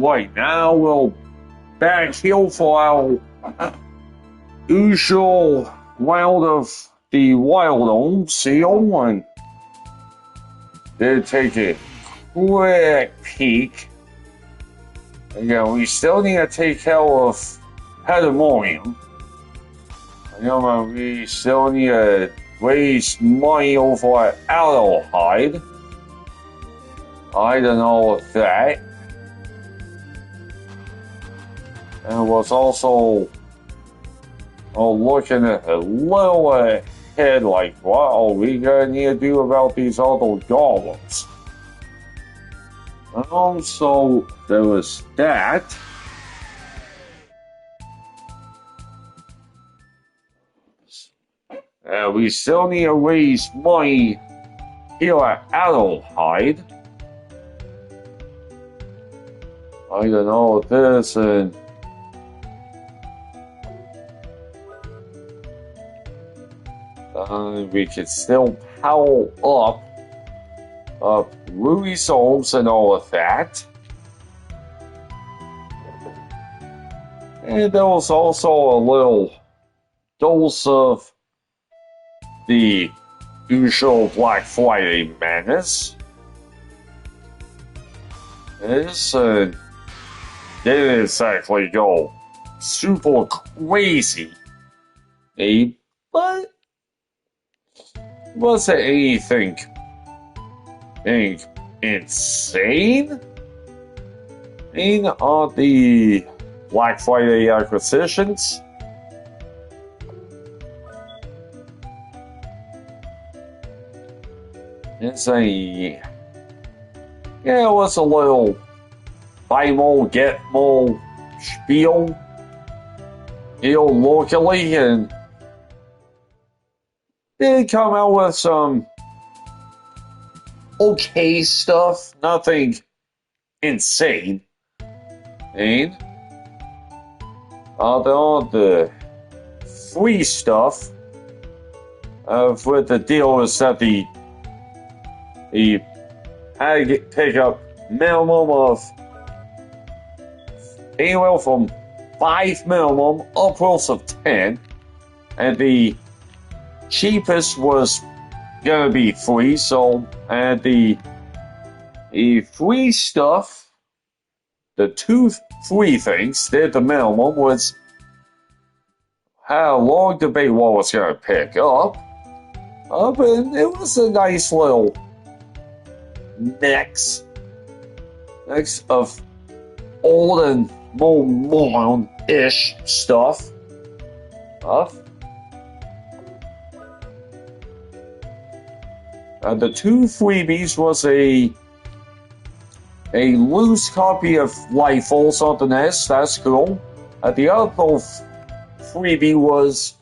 Right now we'll back here for our usual round of the Wild Homes here, and then take a quick peek. Again, we still need to take care of Pandemonium. We still need to raise money over at Adelheid. I don't know that. And was also looking at a little ahead, like, what are we gonna need to do about these other golems? So there was that. We still need to raise money here at Adelheid. I don't know this, and we can still power up Ruby's Homes and all of that. And there was also a little dose of the usual Black Friday madness. This didn't exactly go super crazy, but wasn't anything insane on the Black Friday acquisitions. It was a little buy more, get more spiel here locally, and did come out with some okay stuff, nothing insane. And the free stuff with the deal is that the had to pick up minimum of anywhere from 5 minimum upwards of 10, and the cheapest was gonna be free. So, and the free stuff, the 2 free things, did the minimum was had a long debate what was gonna pick up. And it was a nice little mix of old and more modern-ish stuff. The 2 freebies was a loose copy of Lightfalls on the NES. That's cool. The other freebie was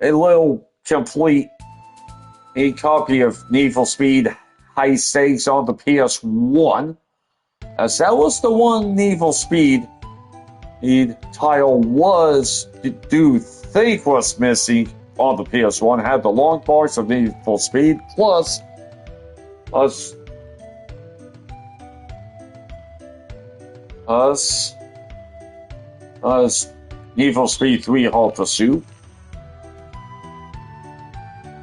a little complete copy of Need for Speed High Stakes on the PS1. As that was the one Need for Speed title do think was missing on the PS1. Had the long parts of Need for Speed plus Need for Speed 3 Hot Pursuit.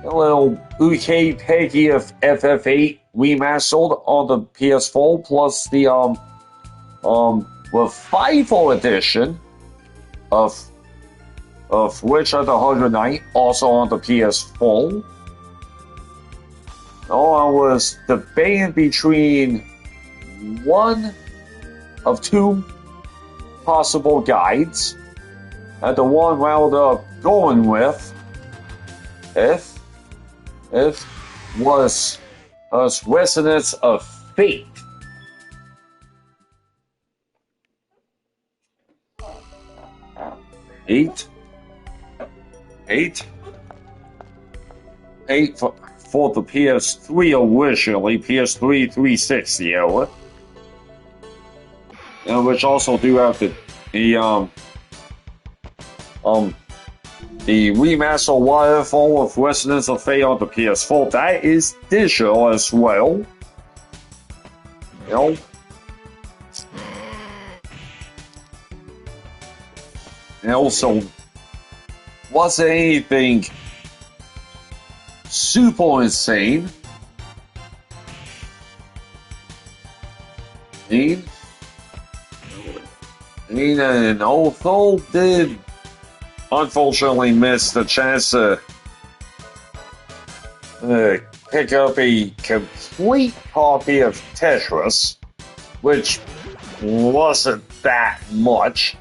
A little Uke Peggy of FF8 remastered on the PS4, plus the FIFO edition of Witcher the 100 Knight, also on the PS4. I was debating between one of 2 possible guides, and the one wound up going with was Resonance of Fate. Eight for the PS3 originally, PS3 360 era, which also do have the remaster waterfall of Resonance of Fate on the PS4. That is digital as well. And also, wasn't anything super insane. And although did unfortunately miss the chance to pick up a complete copy of Tetris, which wasn't that much,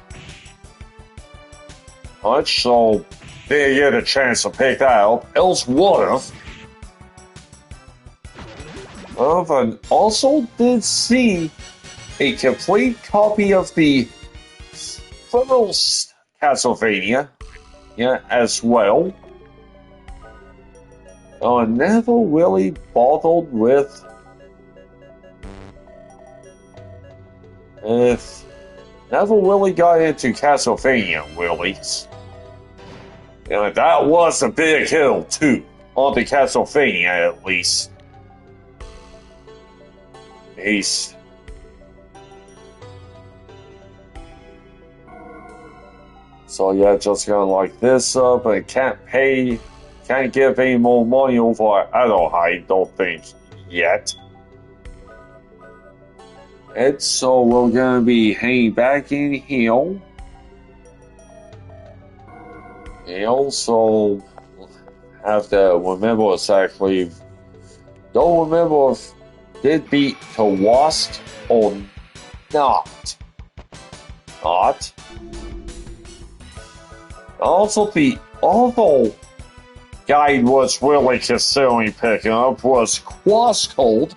so didn't get a chance to pick that up. Else would have. And also did see a complete copy of the first Castlevania, as well. I never really bothered with never really got into Castlevania, really. That was a big hill, too, on the Castlevania, at least. So yeah, just gonna like this up, and can't give any more money over I don't think, yet. And so we're gonna be hanging back in here. And also have to remember exactly, don't remember if did beat Kowalsk or not. Also, the other guide was really considering picking up was Crosscode,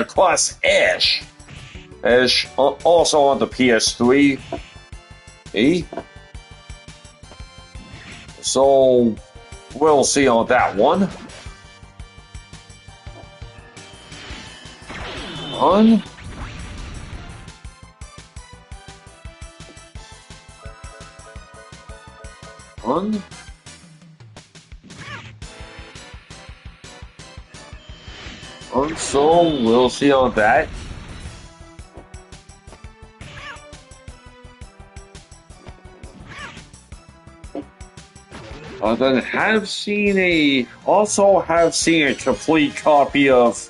Cross Ash. Also on the PS3. So, we'll see on that one. So we'll see on that. Then have seen a complete copy of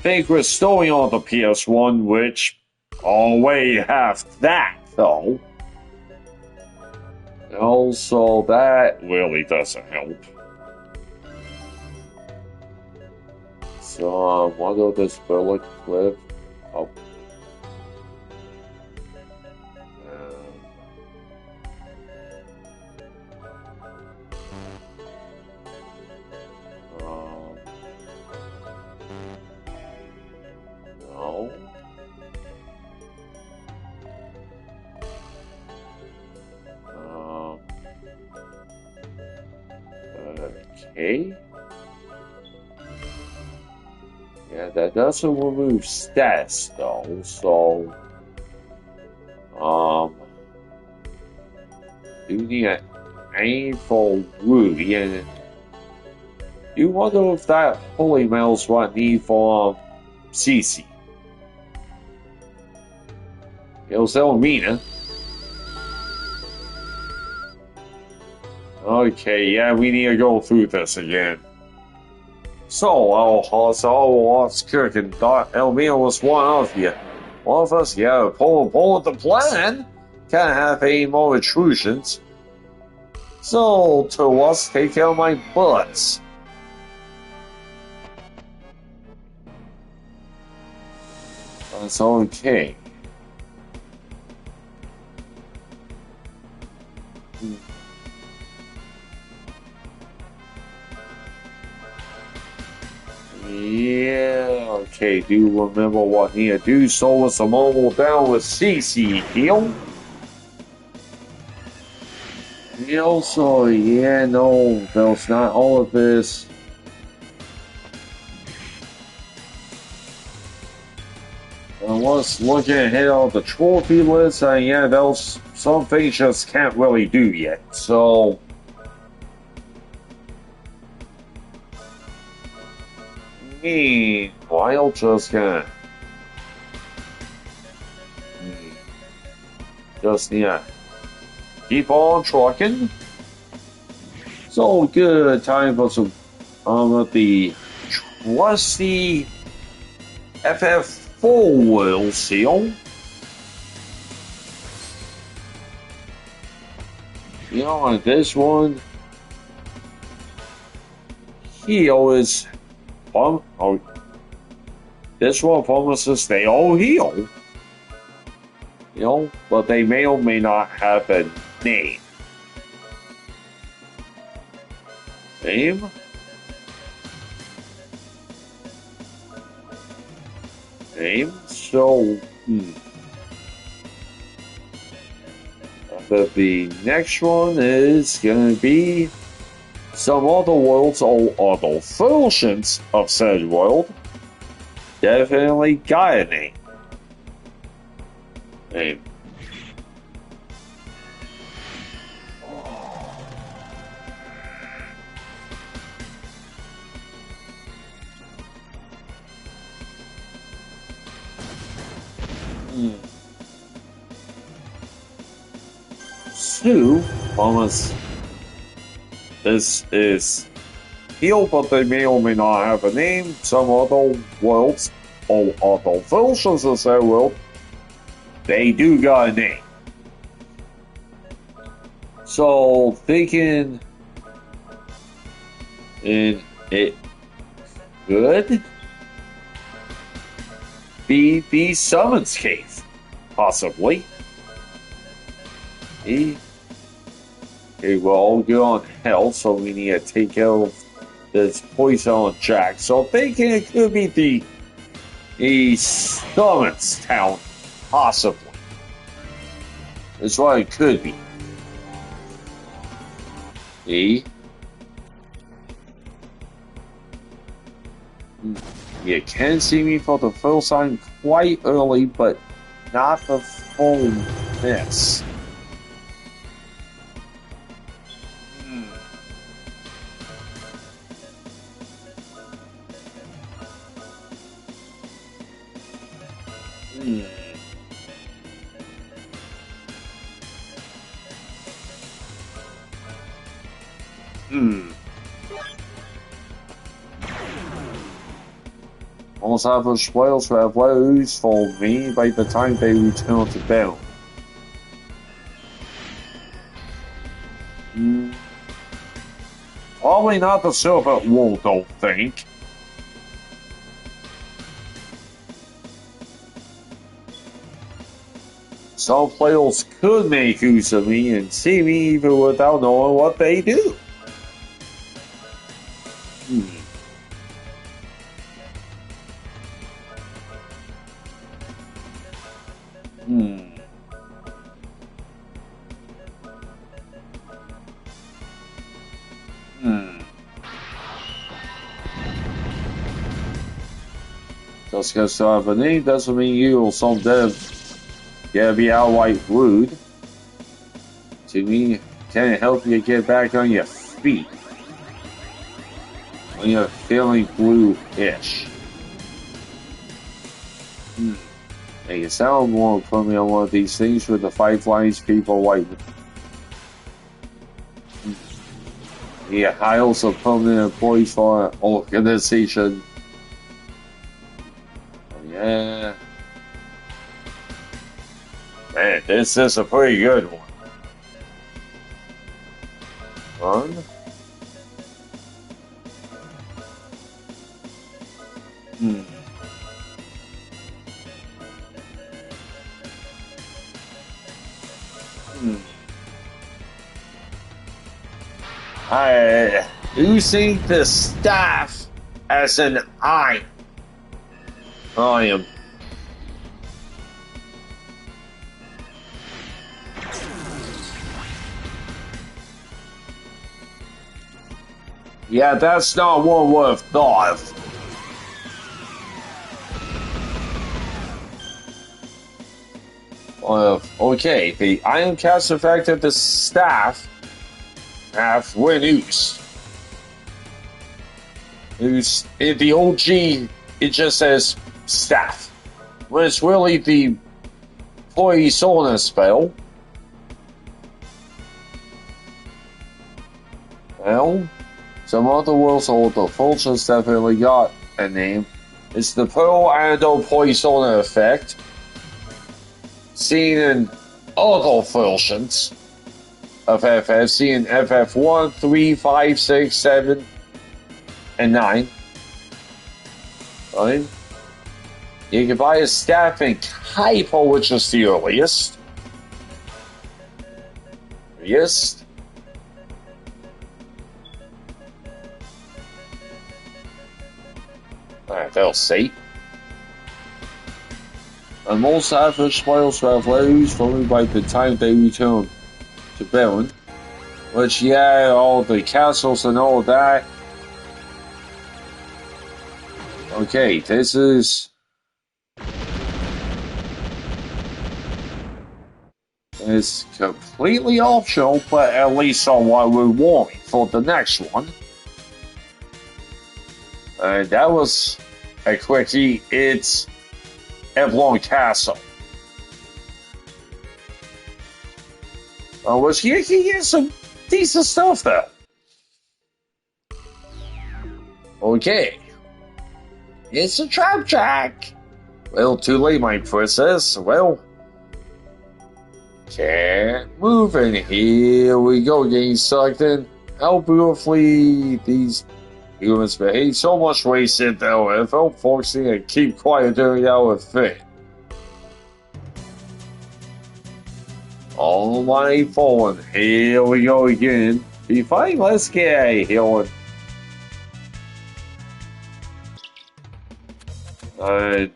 Vagrant Story on the PS1, which already have that though. Also, that really doesn't help. So, what of this bullet clip? Oh. No. Okay. Yeah, that doesn't remove stats though, so you need to aim for Ruby, and you wonder if that holy mail's what I need for Cece. Elmina. Okay, yeah, we need to go through this again. So, I'll Kirk and thought Elmina was one of you. One of us, yeah, pull the plan. Can't have any more intrusions. So, to us, take care of my butts. That's okay. Yeah, okay, do you remember what he had do? So was the mobile down with Cece, deal? So, yeah, no, that's not all of this. I was looking ahead on the trophy list, and yeah, those some things just can't really do yet, so. Meanwhile, just gonna. Just, yeah. keep on trucking. So good time for some of the trusty FF4 World Seal. You know, on this one, heal is this one promises they all heal. You know, but they may or may not have a name. Name? Name? So, the next one is gonna be some other worlds or other versions of said world. Definitely got a name. Name. Sue, almost. This is heal, but they may or may not have a name. Some other worlds or other versions of that world, they do got a name. So thinking it could be the Summons Cave, possibly. Okay, we're all good on health, so we need to take care of this poison on Jack. So thinking it could be the Summons Town, possibly. That's what it could be. You can see me for the first time quite early, but not the full miss. Most average players will have woes for me by the time they return to battle. Probably not the silver wall, don't think. Some players could make use of me and see me even without knowing what they do. Just because I have a name doesn't mean you or some dev gotta be outright rude. To me, can it help you get back on your feet when you're feeling blue-ish? Make it sound more put me on one of these things with the 5 lines people like. Yeah, I also permanent employees for an organization. Yeah. Man, this is a pretty good one. Fun. I using the staff as an eye. I am. Yeah, that's not one worth thought of. Okay, the Iron Cast effect of the staff have when used. In the OG, it just says staff. When it's really the Poisonous spell. Well, some other worlds or the Fulchers definitely got a name. It's the Pearl Ando Poison effect, seen in other versions of FF, seen in FF1, 3, 5, 6, 7, and 9. Right? You can buy a staff in Kaipo, which is the earliest. Yes. Alright, they'll see. And most average players have values followed by the time they return to Baron. Which, yeah, all the castles and all that. Okay, this is... It's completely optional, but at least somewhat rewarding for the next one. That was a quickie. It's Evelyn Castle. Which you can get some decent stuff, though. Okay. It's a trap jack. Well, too late, my princess. Well, can't move in. Here we go, getting sucked in. How beautifully these humans behave. So much wasted, though. I felt forcing to keep quiet during our thing. All my fallen. Here we go again. Be fine, let's get a healing.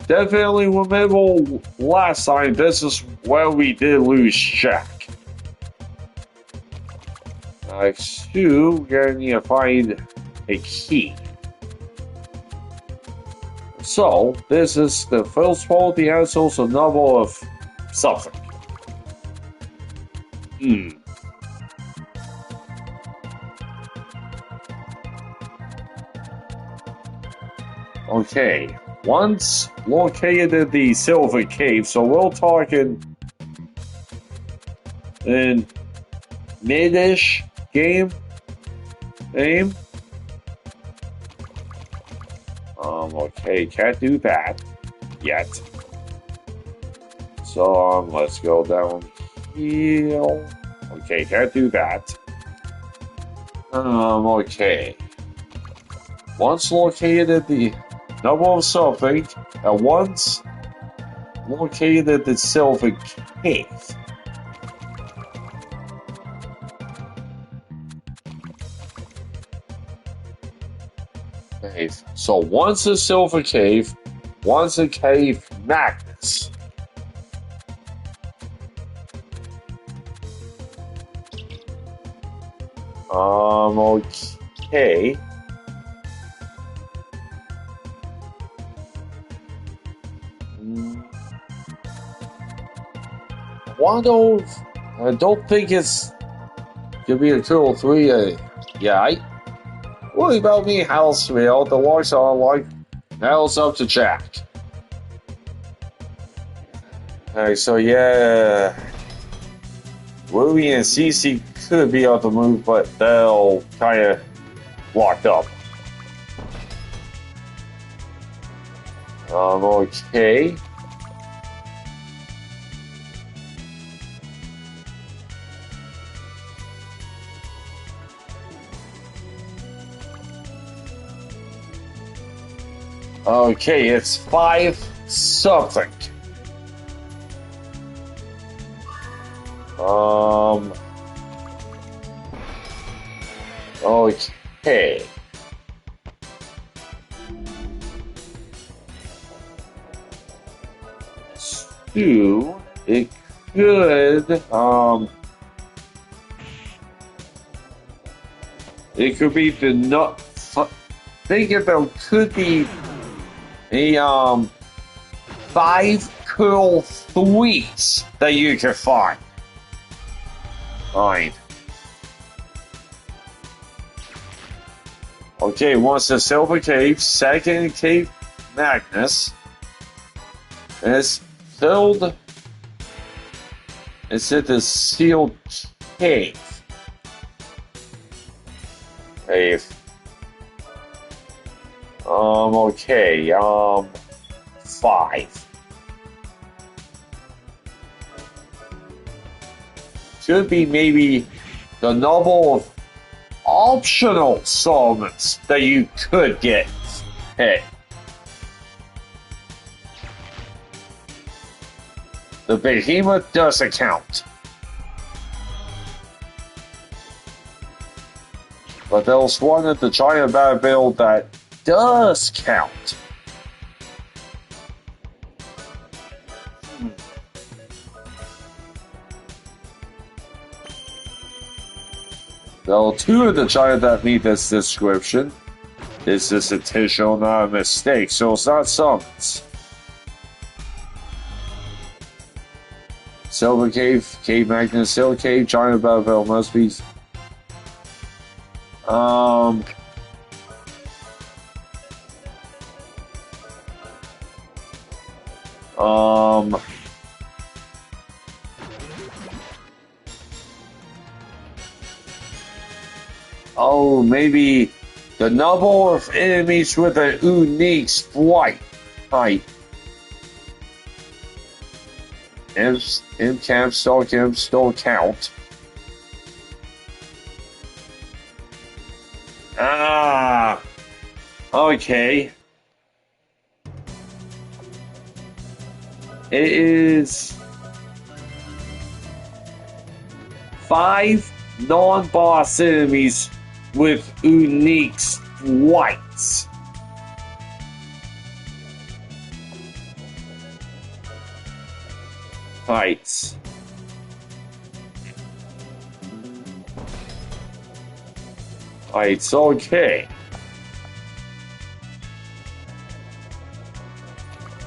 Definitely remember last time, this is where we did lose Jack. So, we're gonna need to find a key. So, this is the first part, the answers a number of something. Okay, once located the Silver Cave, so we're talking in mid-ish game. Okay, can't do that yet. So, let's go down here. Okay, can't do that. Okay. Once located the number of something, and once located the Silver Cave. So once a Silver Cave, once a Cave Magnus. Okay. I don't think it's gonna be a 2 or 3. Yeah, worry about me, Houseville. The lights are like, now it's up to Jack. Alright, so yeah. Ruby and Cece could be on the move, but they'll kinda locked up. Okay. Okay, it's 5 something. Okay. So, it could be the nut. Think if there could be a 5 curl 3s that you can find. Fine. Okay, once the Silver Cave, second Cave Magnus. It's filled. It's at the sealed cave. 5. Okay, 5. Could be maybe the number of optional summons that you could get. Hey. The behemoth doesn't count. But there's one at the giant battle that does count. There are 2 of the giant that meet this description. This is intentional, not a mistake, so it's not summons. Silver Cave, Cave Magnus, Silver Cave, Giant Battle must be. Oh, maybe the number of enemies with a unique sprite height. Camp still count. Ah, okay. It is 5 non-boss enemies with unique sprites. Heights. Heights, okay.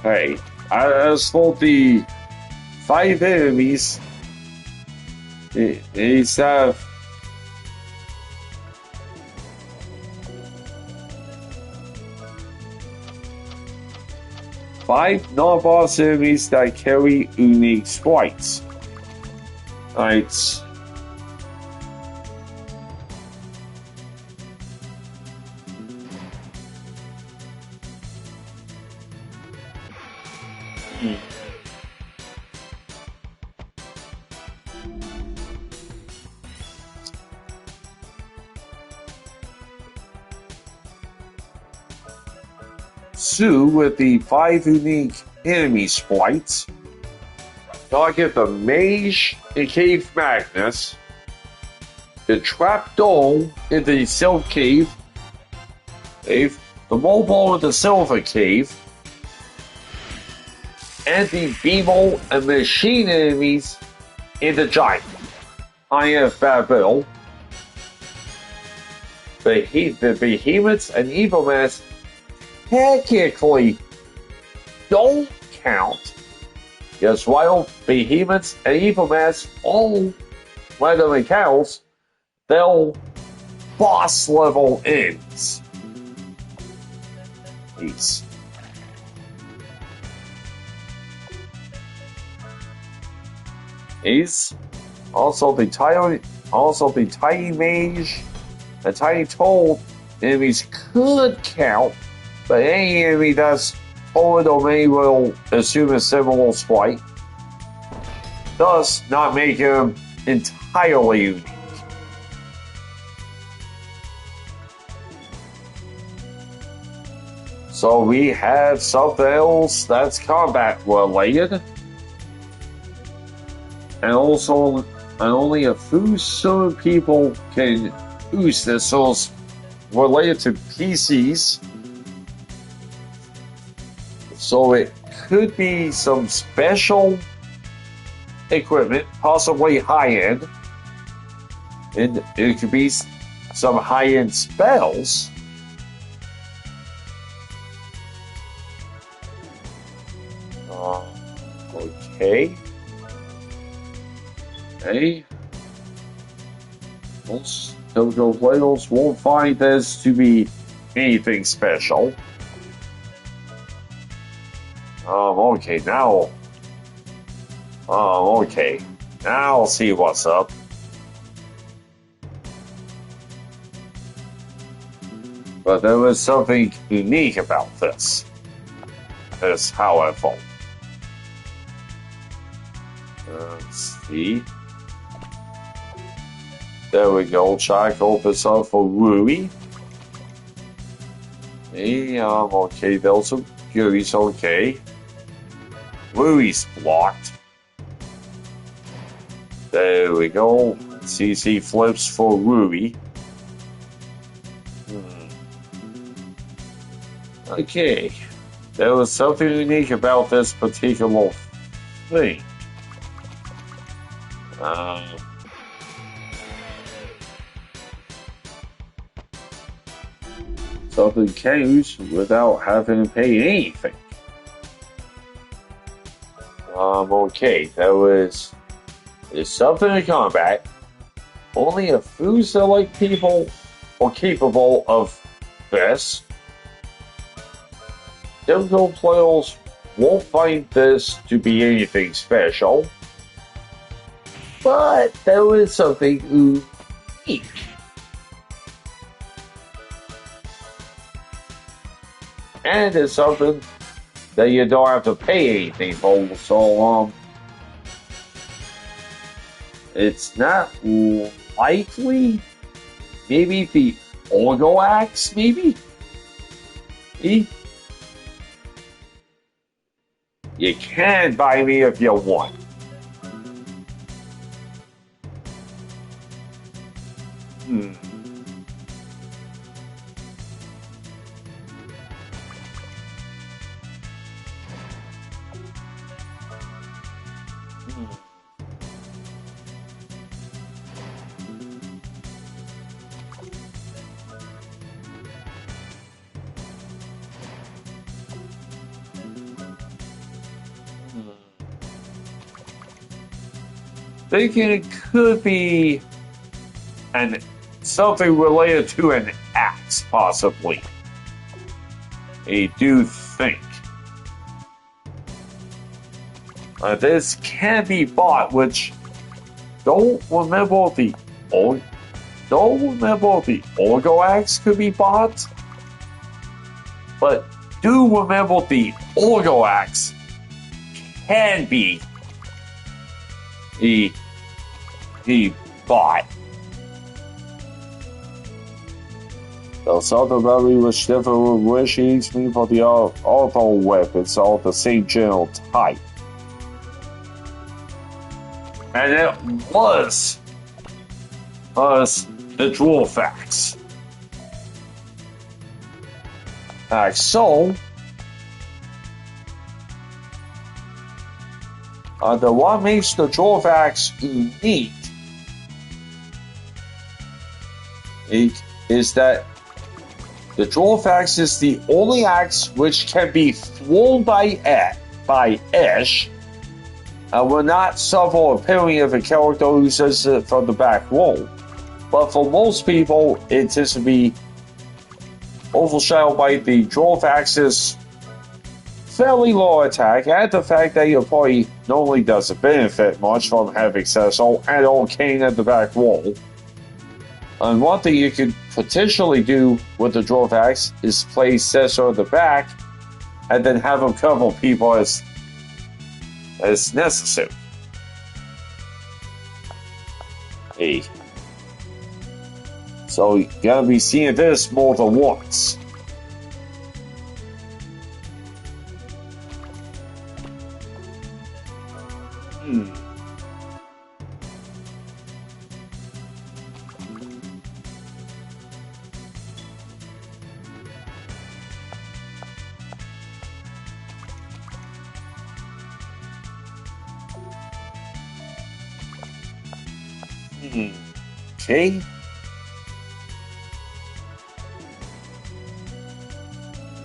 Hey, as for the 5 enemies, it's 5 non-boss enemies that carry unique sprites. Right. Sue with the 5 unique enemy sprites. Target the Mage in Cave Magnus, the Trapdoor in the Silver Cave, the Mobile in the Silver Cave, and the Beetle and Machine enemies in the Giant IF Battle. The Behemoths and Evil Mass technically don't count. Yes, while Behemoths and Evil Mass all randomly counts, they're boss level ends. These. Also the tiny mage, the tiny troll enemies could count, but any enemy that's over the domain will assume a similar sprite, thus not making them entirely unique. So we have something else that's combat related, and also only a few certain people can use this, so it's related to PCs. So it could be some special equipment, possibly high-end, and it could be some high-end spells. Okay. Hey. Most Dojo players won't find this to be anything special. Okay, now. Okay. Now I'll see what's up. But there was something unique about this. However. Let's see. There we go. Jack opens up for Rui. Hey, okay. Those are goodies. Okay. Rui's blocked. There we go. CC flips for Rui. Okay. There was something unique about this particular thing. Something counts without having to pay anything. Okay, there's something in combat. Only a few select people are capable of this. Typical players won't find this to be anything special. But there is something unique. And it's something that you don't have to pay anything for. So, it's not likely. Maybe the Orgo Axe, maybe? You can buy me if you want. Thinking it could be something related to an axe, possibly. I do think. This can be bought, which don't remember the Orgo Axe could be bought, but do remember the Orgo Axe can be he bought. The Southern Valley was different wishes me for the auto weapons, all the same general type. And it was the Dwarf Axe. So the what makes the Dwarf Axe unique is that the Dwarf Axe is the only axe which can be thrown by Ash and will not suffer a penalty if a character uses it from the back row. But for most people, it tends to be overshadowed by the Dwarf Axe's fairly low attack and the fact that your party normally doesn't benefit much from having Cecil and Arcane at the back wall. And one thing you could potentially do with the Dwarf Axe is play Cecil at the back and then have him cover people as necessary. Hey. So you're gonna be seeing this more than once. Okay.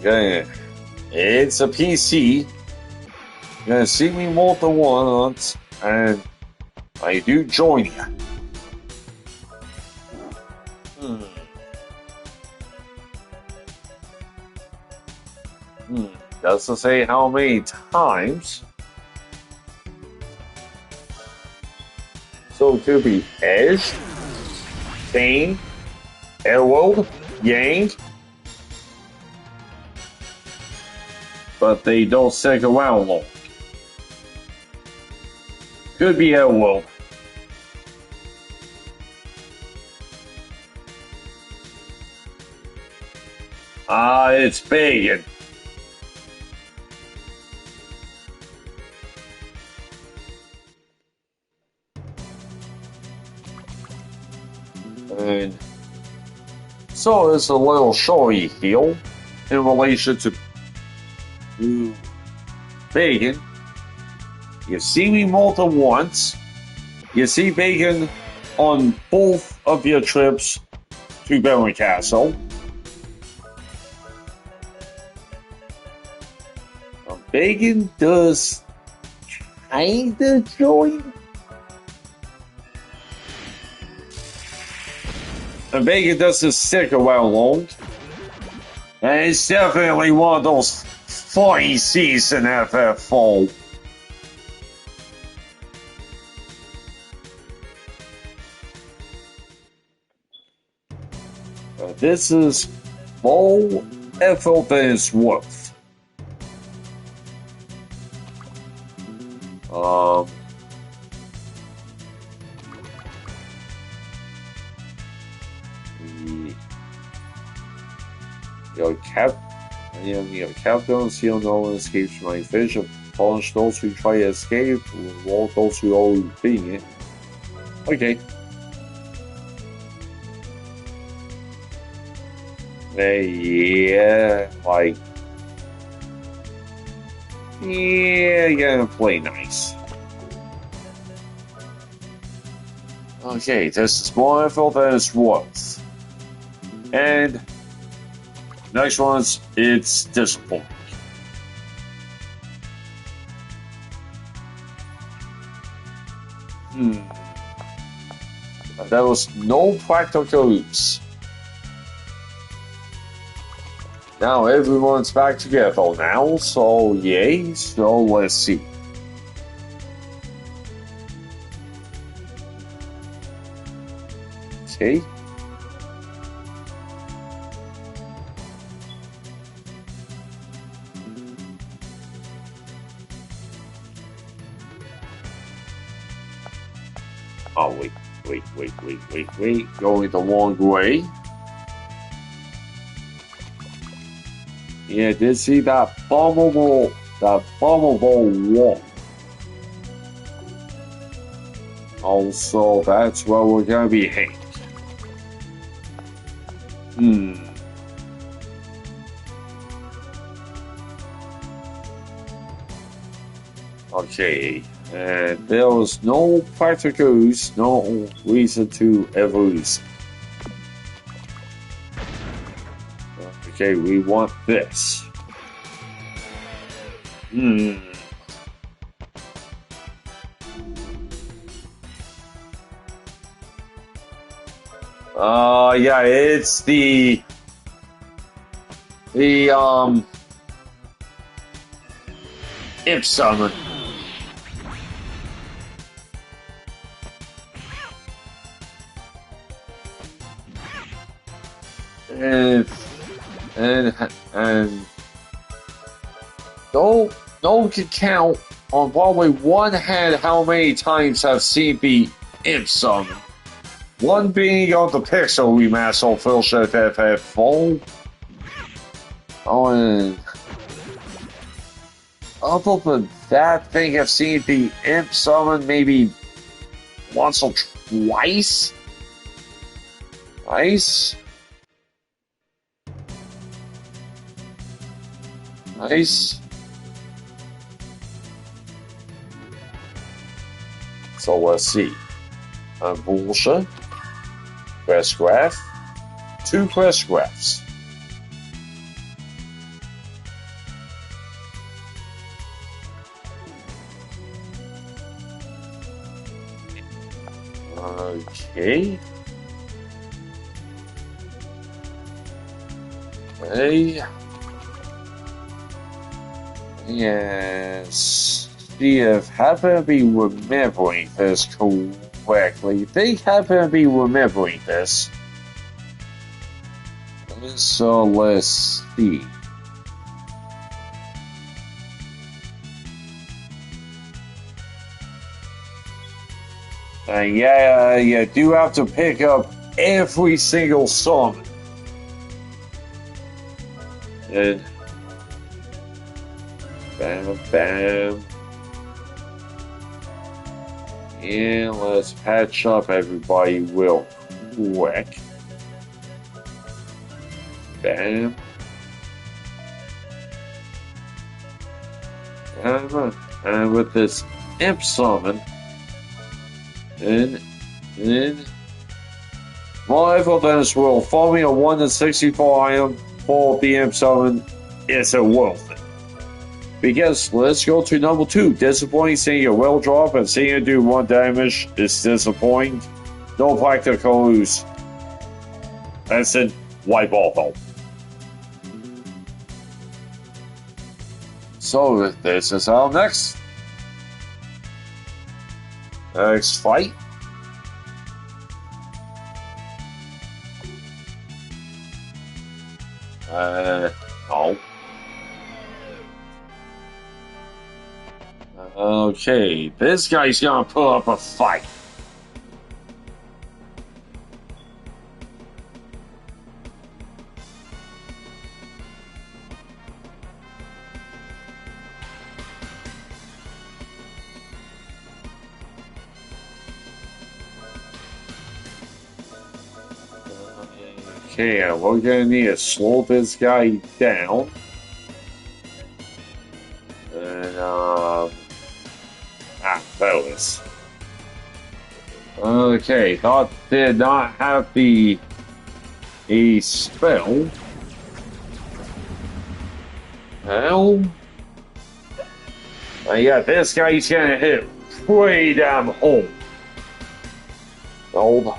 Yeah, it's a PC. You're gonna see me more than once, and I do join you. Doesn't say how many times. So it could be Edge, Kane, Elwold, Yang, but they don't stick around long. Could be Elwood. It's Bacon. And so there's a little showy here in relation to Bacon. You see me more than once. You see Bacon on both of your trips to Baron Castle. Bacon does kinda join. And Bacon doesn't stick around long. And it's definitely one of those funny season FF4. This is more effort than it's worth. Your captain seal no one escapes from my vision. Punish those who try to escape, reward those who are being it. Okay. Yeah, like. Yeah, you gotta play nice. Okay, this is more effort than it's worth. And next one's it's disappointing. There was no practical use. Now everyone's back together now, so yay, so let's see. Okay. Oh, wait. Going the wrong way. Yeah, did see that bombable wall. Also, that's where we're gonna be hanged. Okay, and there was no practical use, no reason to ever use. Okay, we want this. Yeah, it's the Imp Summon. And no one can count on probably one hand how many times I've seen the Imp Summon. One being on the Pixel remaster of Full Chef FF4. Oh, and other than that thing, I've seen the Imp Summon maybe once or twice. Nice. So let's see. Bullshit. Quest graph. 2 quest graphs. Okay. Yes. See if happen to be remembering this correctly. They happen to be remembering this. So let's see. Yeah, you do have to pick up every single summon. And bam, bam. And let's patch up everybody real quick. Bam. And with this imp summon, and live events will follow me a 1 to 64 item for the imp summon. Is it worth it? Because let's go to number 2. Disappointing seeing a well drop and seeing it do 1 damage is disappointing. No practical use. That's it. Wipe off all. So this is our next fight. No. Okay, this guy's gonna put up a fight. Okay, we're gonna need to slow this guy down. And, fellas. Okay, thought did not have a spell. Well, yeah, this guy's gonna hit pretty damn home. Hold.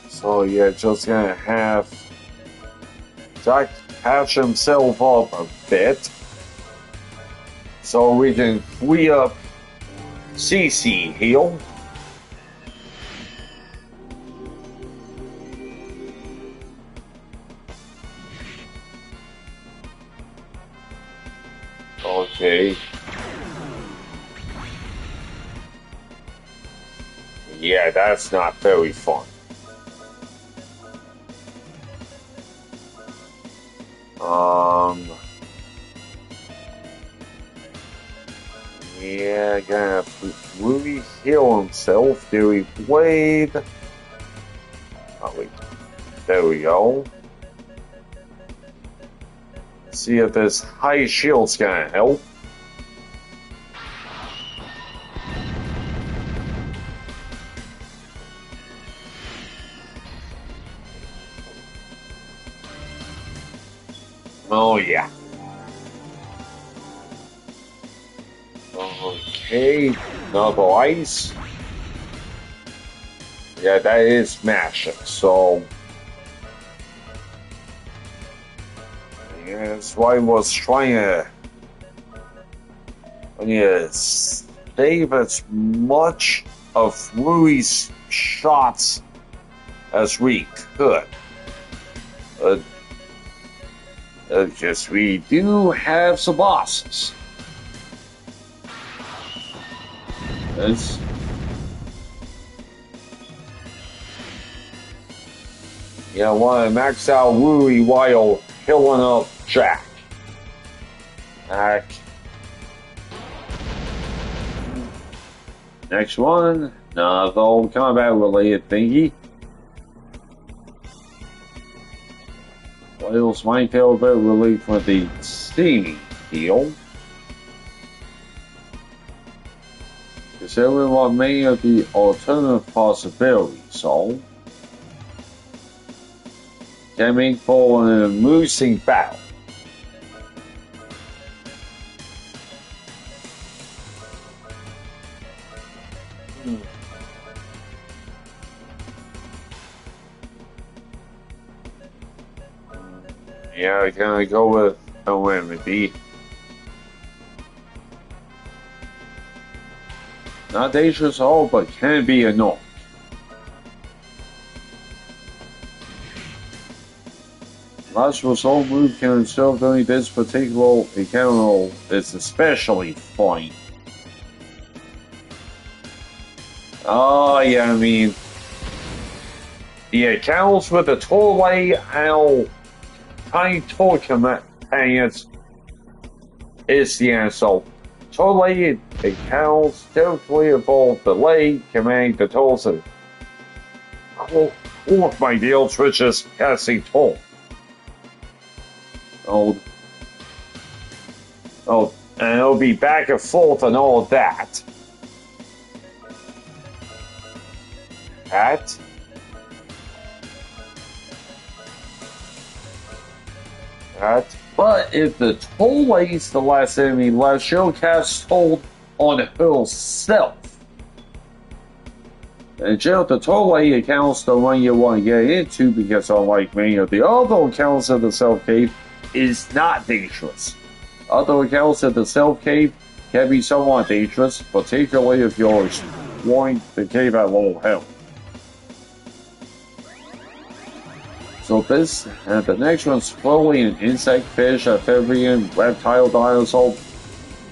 So you're just gonna have Jack patch himself up a bit so we can free up CC heal. Okay. Yeah, that's not very fun. Yeah, gonna really heal himself. Do we blade? Oh, wait. There we go. See if this high shield's gonna help. Oh, yeah. Okay, another ice. Yeah, that is magic, so... Yeah, that's why I was trying to save as much of Rui's shots as we could. Because we do have some bosses. That's... Yeah, I want to max out Rui while healing up Jack. Next one, another combat related thingy. Wales might feel a bit relief with the steamy heal. Considering what many of the alternative possibilities are, can make for an amusing battle. Yeah, I'm gonna go with a remedy. Not dangerous at all, but can be annoying. Logical soul move can serve only this particular encounter is especially fine. Oh, yeah, I mean, the accounts with the tollway and tiny toll companions is the answer. Tollway accounts typically involve delay, command the tolls and court my deals, which is casting toll. Oh, and it'll be back and forth and all that. That? That? But if the tollway is the last enemy left, she'll cast toll on herself. And Jill, the tollway accounts the one you want to get into because unlike many of the other accounts of the Self Cave, is not dangerous. Other accounts of the Self Cave can be somewhat dangerous, particularly if you're exploring the cave at low health. So this and the next one's slowly an insect, fish, amphibian, reptile, dinosaur,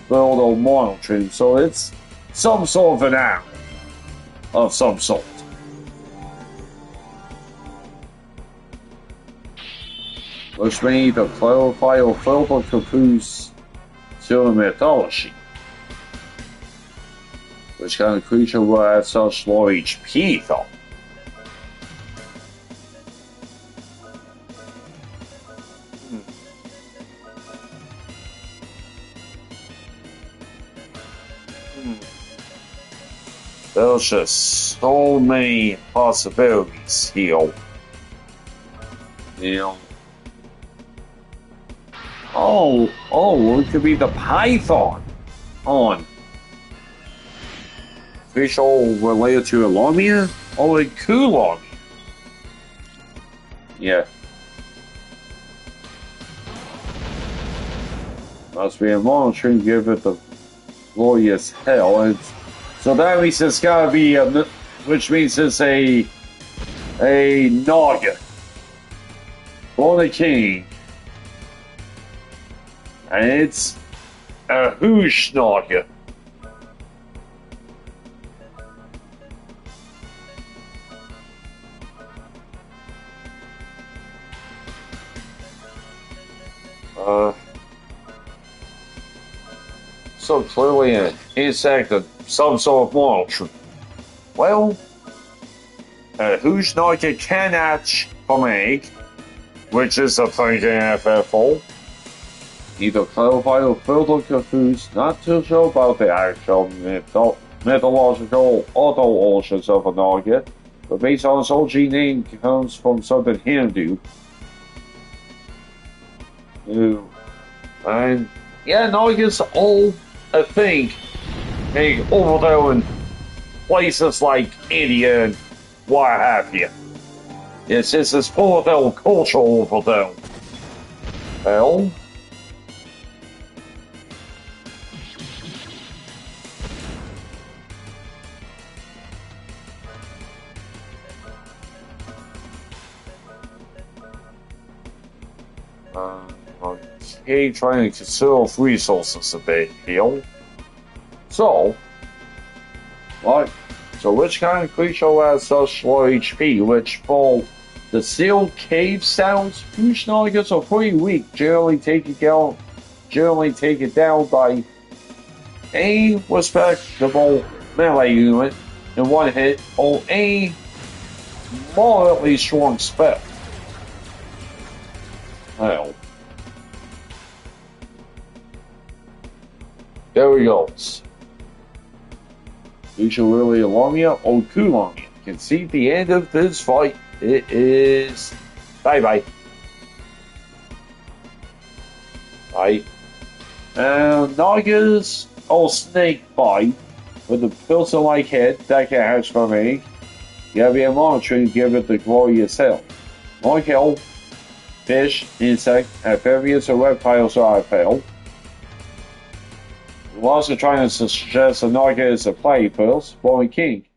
bird, or monitoring. So it's some sort of an animal of some sort. Which may either clarify or further confuse to the mythology. Which kind of creature will have such low HP though? There's just so many possibilities here. You know. Oh, it could be the python on. Fish all related to Alarmia or a Kulon? Yeah. Must be a monster and give it the glorious hell. So that means it's gotta be which means it's a Naga. Born a king. And it's a Hoosh Naga. So clearly an insect of some sort of monster. Well, a Hoosh Naga can hatch from an egg, which is a thing in FFO. Either clarify or further confuse, not too sure about the actual mythological other origins of a Naga, but based on its OG name comes from something Hindu. And yeah, Nagas all a thing. Hey, over there in places like India and what have you. It's just this full of their culture over there. Well, okay, trying to conserve resources a bit here. So, what? So which kind of creature has such low HP? Which for the sealed cave sounds, Hoosh Nagas are pretty weak. Generally take it down by a respectable melee unit in one hit or a moderately strong spell. Well, there he goes. We shall really Alarmia or Kulomia. Can see the end of this fight. It is bye. Bye. Nagas or snake bite with a pillar-like head that can hatch from an egg. You have a monitoring to give it the glorious hell. Like hell, fish, insect, amphibians, or reptiles are repelled. We're also trying to suggest a Naga is a play first, born king.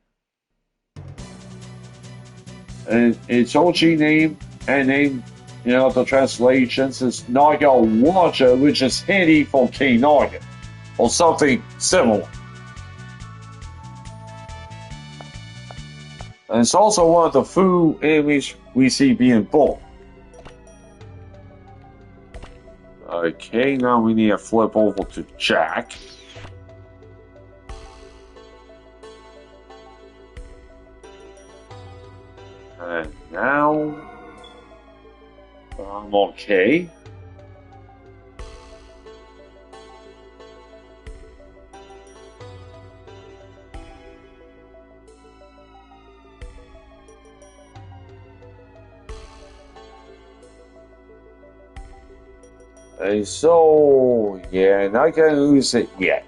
And its OG name and name You know, the translations is Naga Waja, which is Hindi for King Naga, or something similar. And it's also one of the few enemies we see being born. Okay, now we need to flip over to Jack. And now I'm okay. And so, yeah, not gonna lose it yet.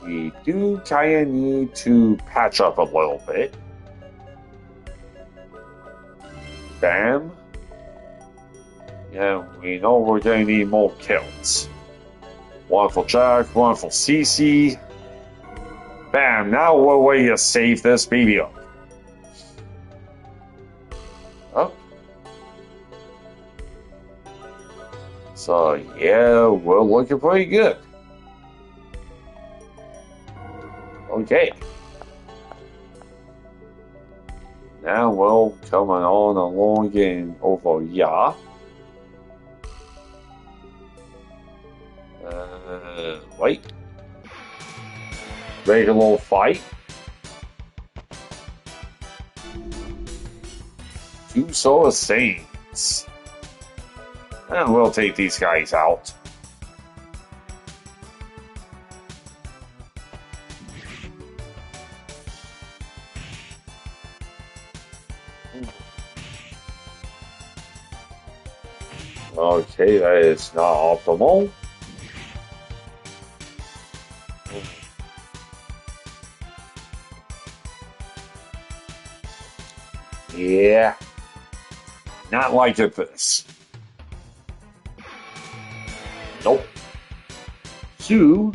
We do kinda need to patch up a little bit. Bam. Yeah, we know we're gonna need more kills. One for Jack, one for Cece. Bam, now we're ready to save this baby up. Up. So, yeah, we're looking pretty good. Okay. Now we're coming on along in over here. Wait. Regular fight. Two Solar Saints. And we'll take these guys out. Okay, that is not optimal. Yeah. Not like this. Nope. Two.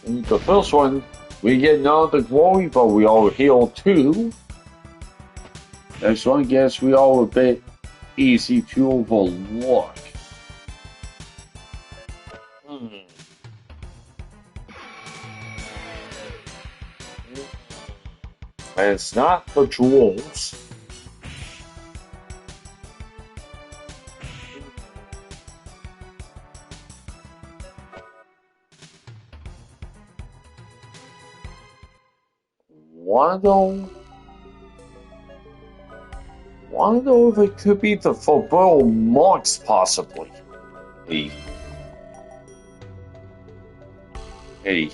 And the first one, we get none of the glory, but we all heal too. Next one, guess we all a bit easy to overlook. And it's not the jewels. Wonder if it could be the Forbidden Monks, possibly. Hey. Hey.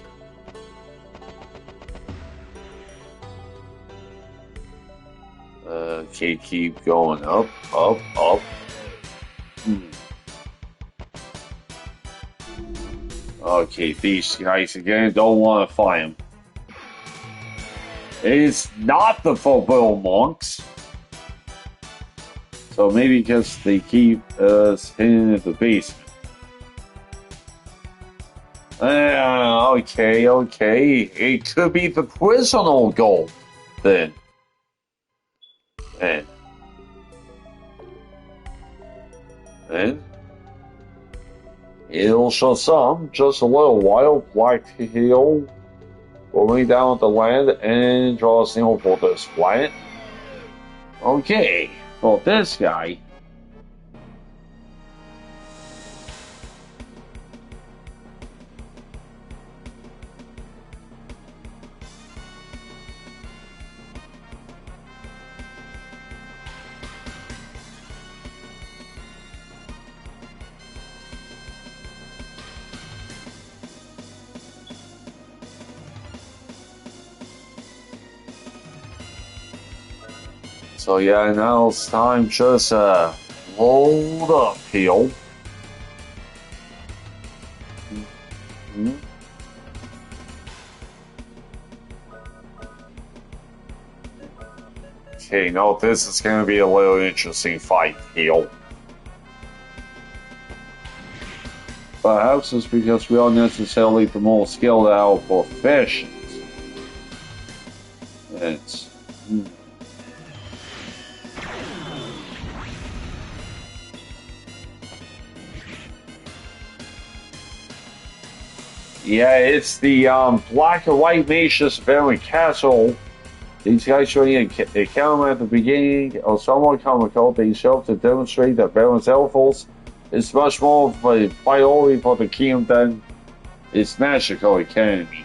Okay, keep going up, up, up. Okay, these guys again, don't want to fight them. It's not the Forbidden Monks. So maybe because they keep us hidden in the basement. Okay. It could be the prisoner gold, then. And it'll show some, just a little while, Black Hill going down the land and draw a signal for this planet. Okay, for this guy. So yeah, now it's time just load up, Hill. Okay, now this is going to be a little interesting fight, Hill. Perhaps it's because we aren't necessarily the more skilled out professions. It's... Yeah, it's the black and white mages very castle. These guys show you they come at the beginning of Summer Comical. They show up to demonstrate that Baron's Elfos is much more of a priority for the kingdom than its magical academy.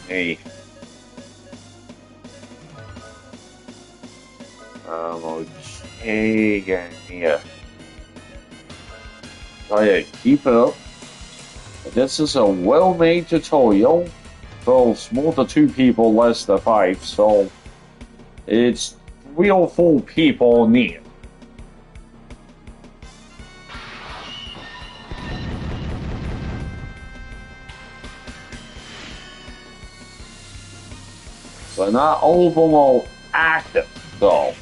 Hey. Okay, yeah. Try to keep it up. This is a well-made tutorial for more than 2 people, less than 5, so it's 3 or 4 people near. But not all of them are active, though.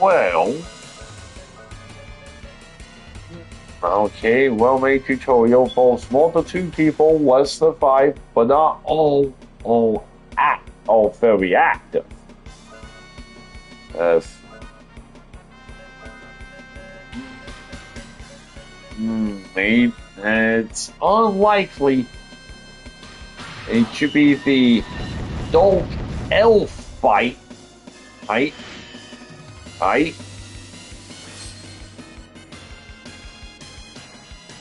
Well, okay, well-made tutorial for more than 2 people, less than 5, but not all very active. Maybe it's unlikely it should be the dog elf fight.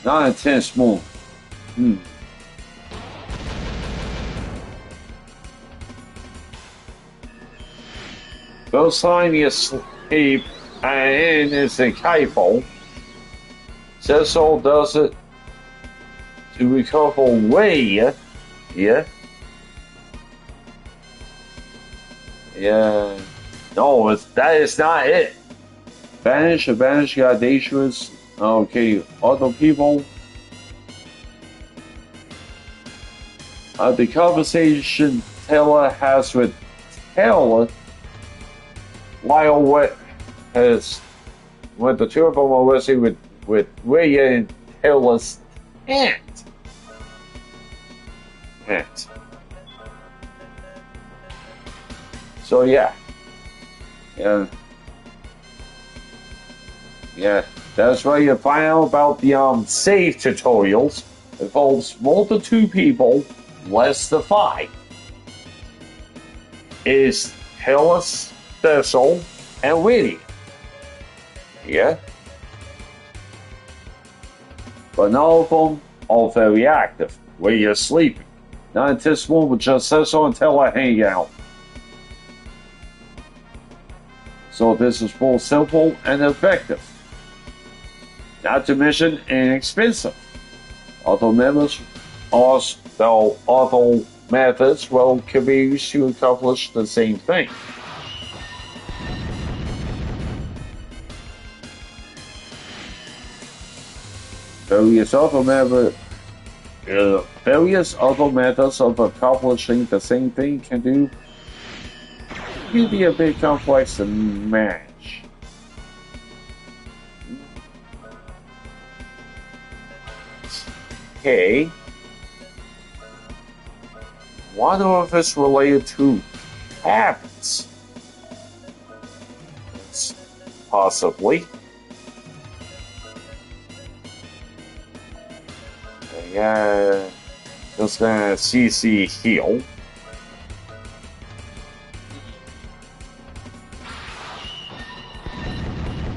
Not a tense move. Those time you sleep and it's a Kaifo. Cecil does it to recover way. Yeah. No, that is not it. Banish got dangerous. Okay, other people. The conversation Taylor has with Taylor while with the 2 of them are listening with Ray and Taylor's aunt. So yeah, that's why you find out about the save tutorials. Involves more than 2 people, less than 5. Is Taylor's Cecil and Whitty. Yeah. But none of them are very active when you're sleeping. Not at this moment, just Cecil and Taylor hang out. So this is more simple and effective. Not to mention inexpensive. Other methods can be used to accomplish the same thing. Various other methods of accomplishing the same thing can be a bit complex to manage. Okay. Wonder if it's related to habits. Possibly. Yeah, just gonna CC heal.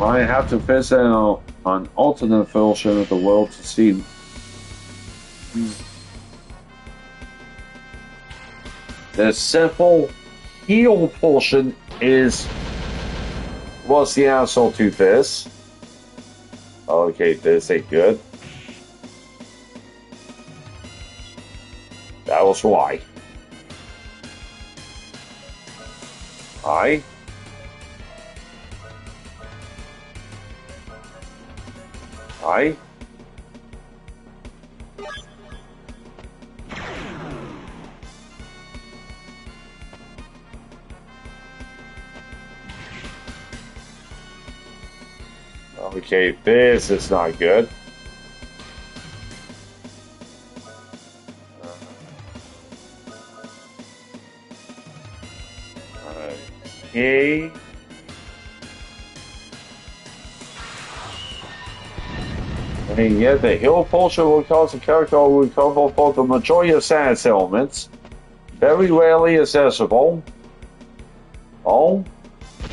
I have to visit an alternate version of the world to see. The simple heal portion was the answer to this. Okay, this ain't good. That was why. Aye. Okay, this is not good. Okay. And yet the heal potion will cause the character to recover for the majority of status elements. Very rarely accessible. Oh.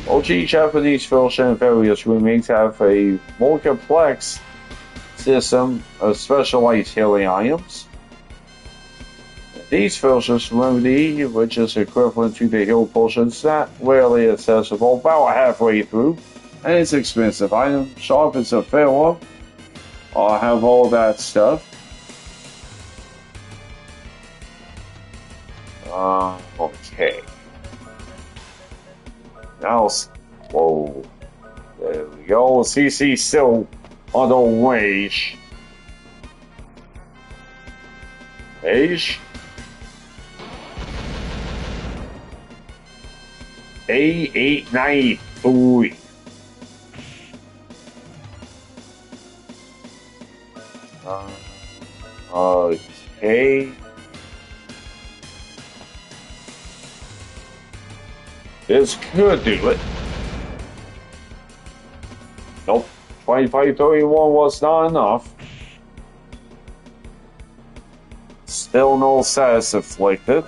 OG Japanese version and various remakes have a more complex system of specialized healing items. These versions remedy, which is equivalent to the heal potions, not rarely accessible, about halfway through, and it's expensive. Item sharp as a failure. I'll have all that stuff. Okay. Now, whoa. There we go. CC still on the wage. Age? A893. Okay. This could do it. Nope. 2531 was not enough. Still no status afflicted.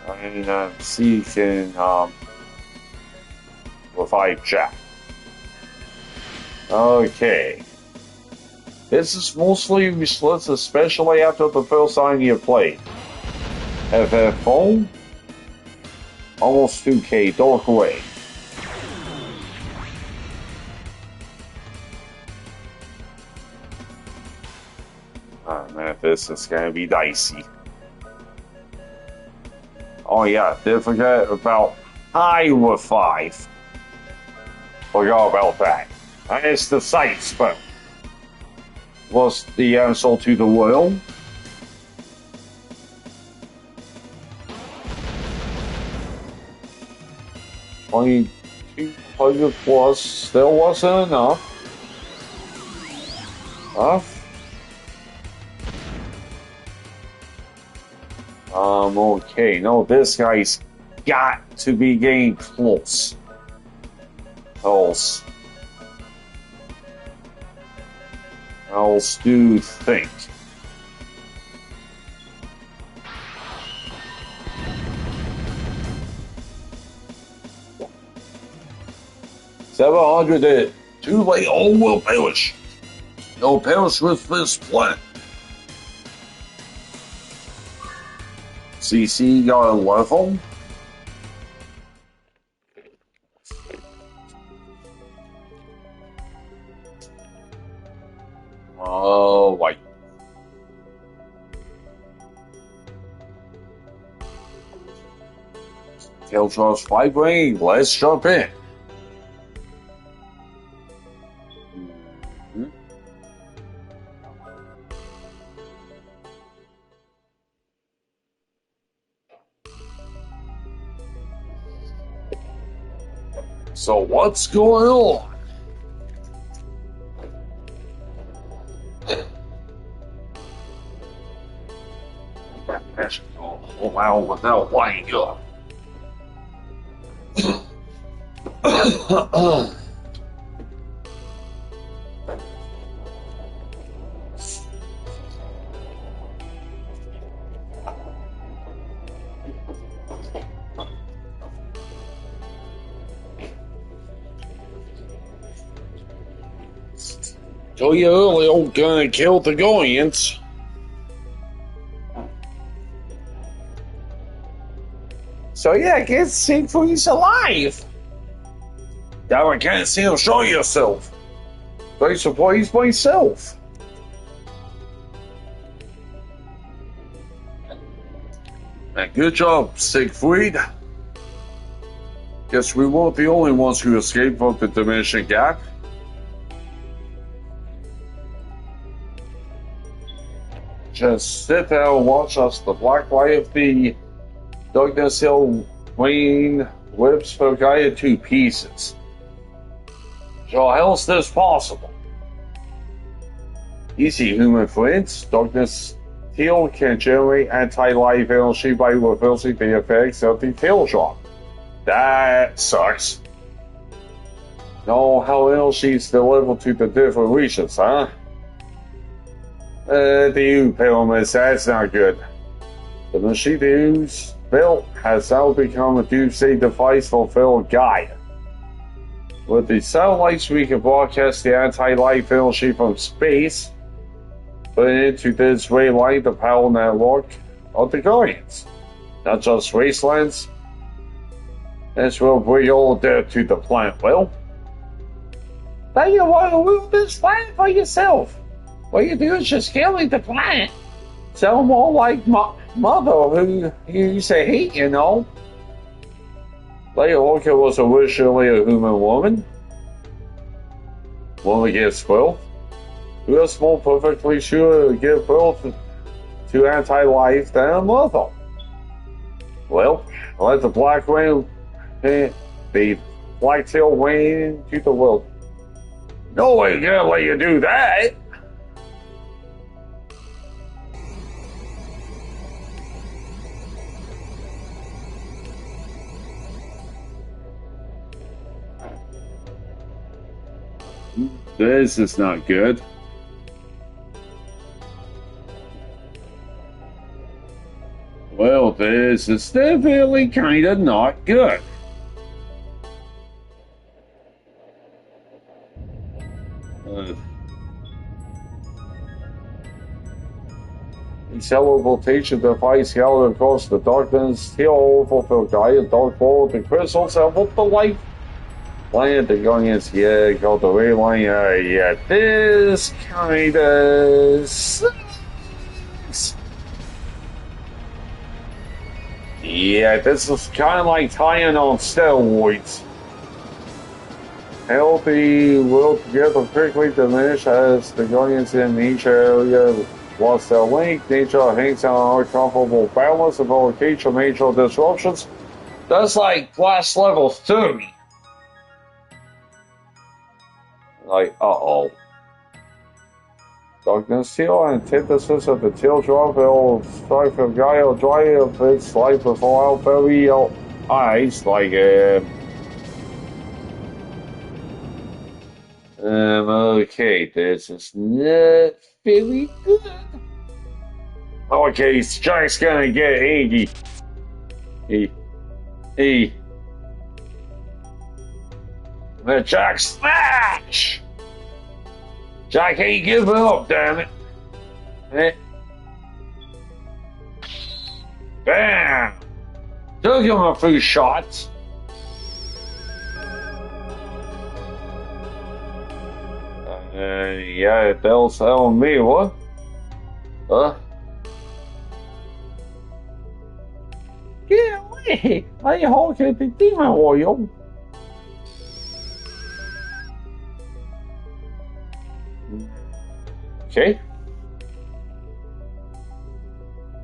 And see if you can revive Jack. Okay. This is mostly useless, especially after the first time you played. FF phone? Almost 2K, Dark Way. Oh man, this is gonna be dicey. Oh yeah, did forget about Iowa 5. Forgot about that. And it's the site spell. Was the answer to the world. 2200 plus still wasn't enough. Okay, no, this guy's got to be getting close. Else do think. $700 too late, all will perish. No perish with this plan. CC got a level. Oh, wait. Tailtrust vibrating, let's jump in. So what's going on? That's going to hold out without lighting up. So you early old gonna kill the Goyans. So yeah, get Siegfried's alive. Now I can't see him show yourself. They surprised myself. And good job, Siegfried. Guess we weren't the only ones who escaped from the diminishing gap. Just sit there and watch us. The black light of the darkness hill rain whips the guy in two pieces. So how is this possible? Easy, human friends. Darkness Hill can generate anti-life energy by reversing the effects of the tail drop. That sucks. Know how ill she's delivered to the different regions, huh? The Pyramids, that's not good. The machine they use built has now become a doomsday device for Phil Guy. With the satellites, we can broadcast the anti-life energy from space, put it into this line the power network of the Guardians. Not just wastelands. This will bring all death to the planet, Will. Now you want to ruin this planet for yourself. What you do is just killing the planet. Sound more like Mother, who you used to hate, you know. Leia Orca was originally a human woman. Woman gets birth. We are more perfectly sure to give birth to anti-life than a mother. Well, let the black rain, the black tail rain into the world. No way gonna let you do that. This is not good. Well, this is definitely kinda not good. Teleportation device held across the darkness, still fulfill Gaia, dark ball, the crystals, and what the light. Planet the Guardians, yeah, called the Ray Line, yeah, this kinda sucks. Yeah, this is kinda like tying on steroids. Healthy will together quickly diminish as the Guardians in each area lost their link. Nature hangs on uncomfortable balance of all occasional major disruptions. That's like last level 30. Like, uh-oh. Darkness Teal, antithesis of the Teal drop, will strike from Gaia dry of its life before our very eyes, like, okay, this is not very good. Okay, Jack's gonna get angry. The Jack smash! Jack ain't giving up, damn it. Bam! Took him a few shots. Yeah, they'll tell me what? Huh? Get away! I hold the demon oil. Okay.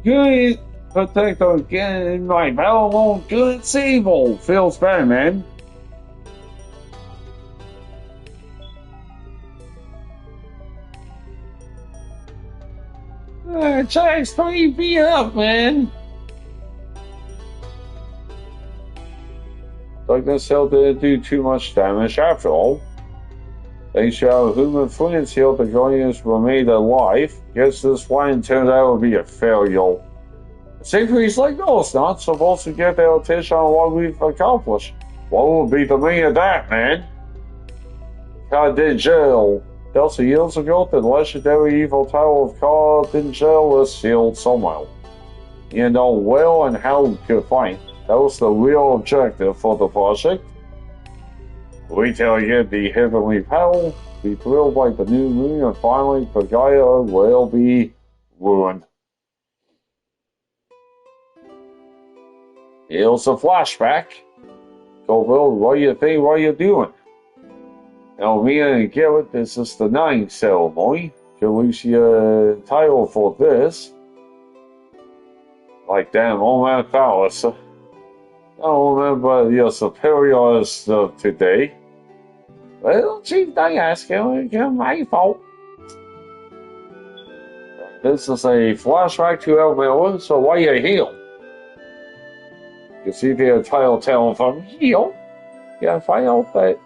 Good protector again, my battle won't good evil. Feels better, man. Jack's 3 feet up, man. Darkness Hill didn't do too much damage after all. Thanks to our human friends here, the Guardians were made alive. Guess this plan turned out to be a failure. Secrets like those not supposed to get their attention on what we've accomplished. What will be the meaning of that, man? Cardingel. Thousands of years ago, the legendary evil title of Cardingel was sealed somewhere. You know well and how we could find. That was the real objective for the project. We tell you the heavenly power, be thrilled by the new moon, and finally Pagaia will be ruined. Here's a flashback. So, Will, what do you think? What are you doing? Now, me and Garrett, this is the 9th ceremony. Can we see a title for this? Like, damn, oh man, Phallus. I don't remember your superiors of today. Well, Chief, I ask him, it's my fault. This is a flashback to Elmira, so why are you here? You see the entire town from here. Yeah, find out that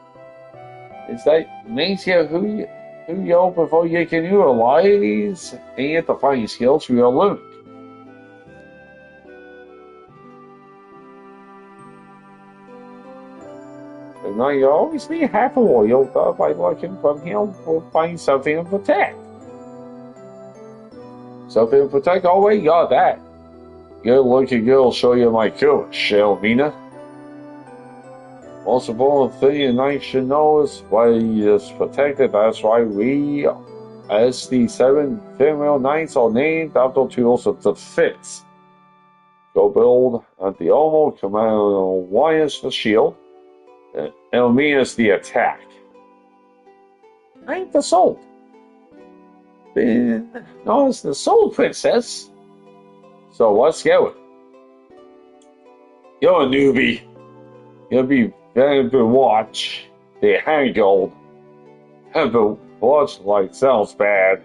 is that means here who you are before you can utilize any of the fighting skills you learn. And now you always be happy loyal by looking from him for find something to protect. Something to protect? Oh wait, got that. Good looking girl, show you my courage, Elmina. Most important thing a knight should know is why he is protected. That's why we, as the 7 female knights, are named after tools of defense. Go build at the Olmo, command Wyatt's the shield, and Elmina's the attack. I'm the soul. Been known as the Soul Princess. So let's go. You're a newbie. You'll be very good watch. The handgold. But watch like sounds bad.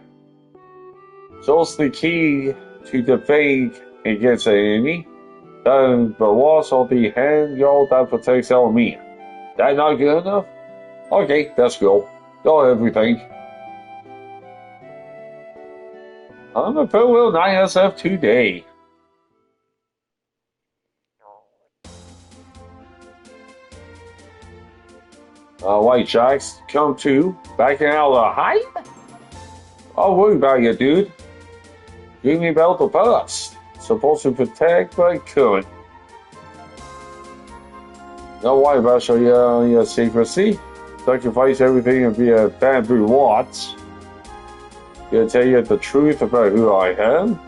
So it's the key to defend against an enemy. Then the watch of the handgold that protects Elmina. That not good enough? Okay, let's go. Got everything. I'm a farewell 9SF today. White Jacks, come to, backing out of the hype? I'll worry about you, dude. Dream about the past. Supposed to protect, but couldn't. Don't worry about your secrecy. Sacrifice everything and be a bamboo watch. Gonna tell you the truth about who I am.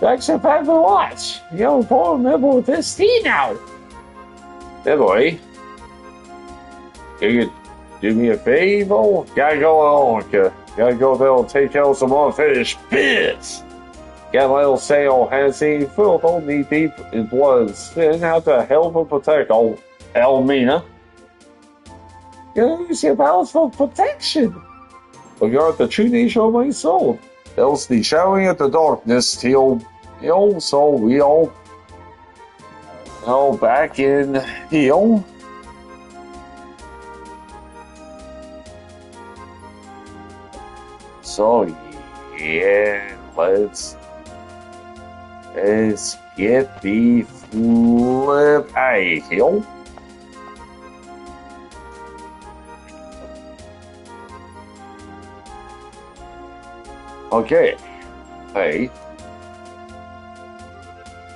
That's a bamboo watch. You're a poor member of this team now. Hey boy. Can you do me a favor? Gotta go on, gotta go there and take out some unfinished bits. Got a little sail handsy, filled only deep in blood and sin, have to help and protect old Elmina. You use your powers for protection. But you're the true nature of my soul. Else the showering of the darkness till, so we all back in here. So yeah, let's get the flip out here. Okay, hey.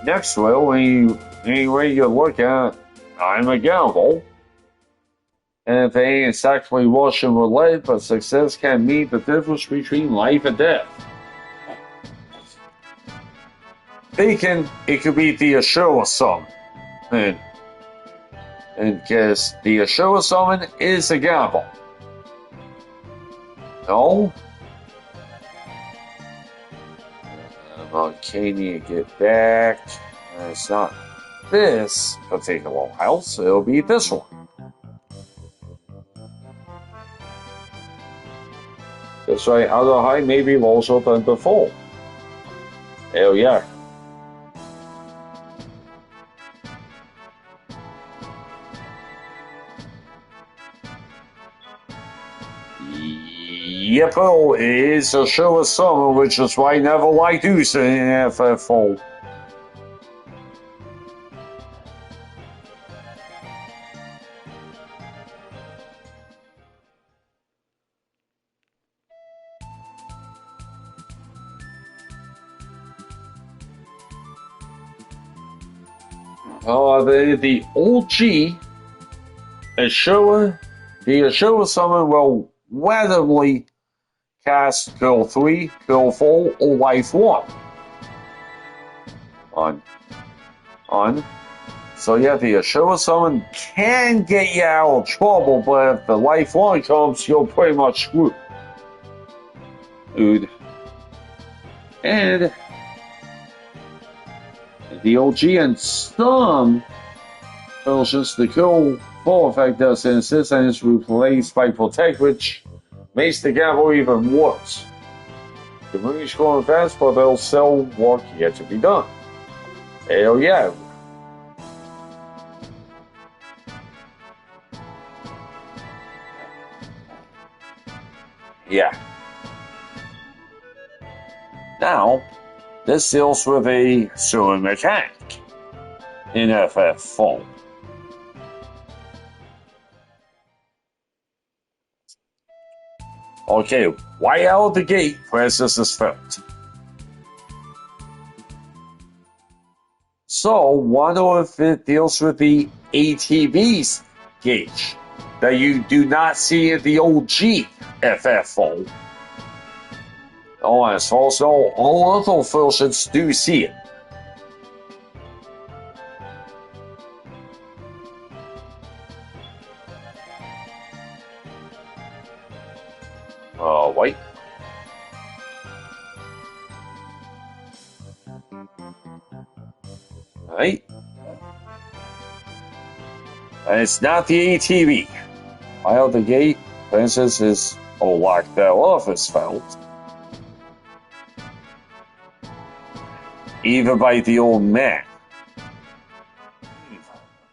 Next, well, anyway you look at, I'm a gamble. And if they ain't exactly Russian roulette, but success can mean the difference between life and death. Thinking it could be the Ashura summon. And guess the Ashura summon is a gamble. No? Can you get back? It's not this particular house, it'll be this one. That's right, other high may be closer than before. Hell yeah. Yep, it is a show of summer, which is why I never like using FFO. The OG Ashura, the Ashura summon will randomly cast Curl 3, Curl 4, or Life 1. On. So yeah, the Ashura summon can get you out of trouble, but if the Life 1 comes, you're pretty much screwed. Dude. And the OG and some versions, the Curl 4 effect does insist and is replaced by Protect, which makes the gamble even worse. The movie's going fast, but they'll sell work yet to be done. Hell yeah. Yeah. Now, this deals with a sewer mechanic in FF4. Okay, right out of the gate, Princess is filmed. So, wonder if it deals with the ATV's gauge that you do not see in the OG FF4. Oh, as also, all other versions do see it. Wait. Right? And it's not the ATV. Out of the gate, Princess is like their office felt. Even by the old man.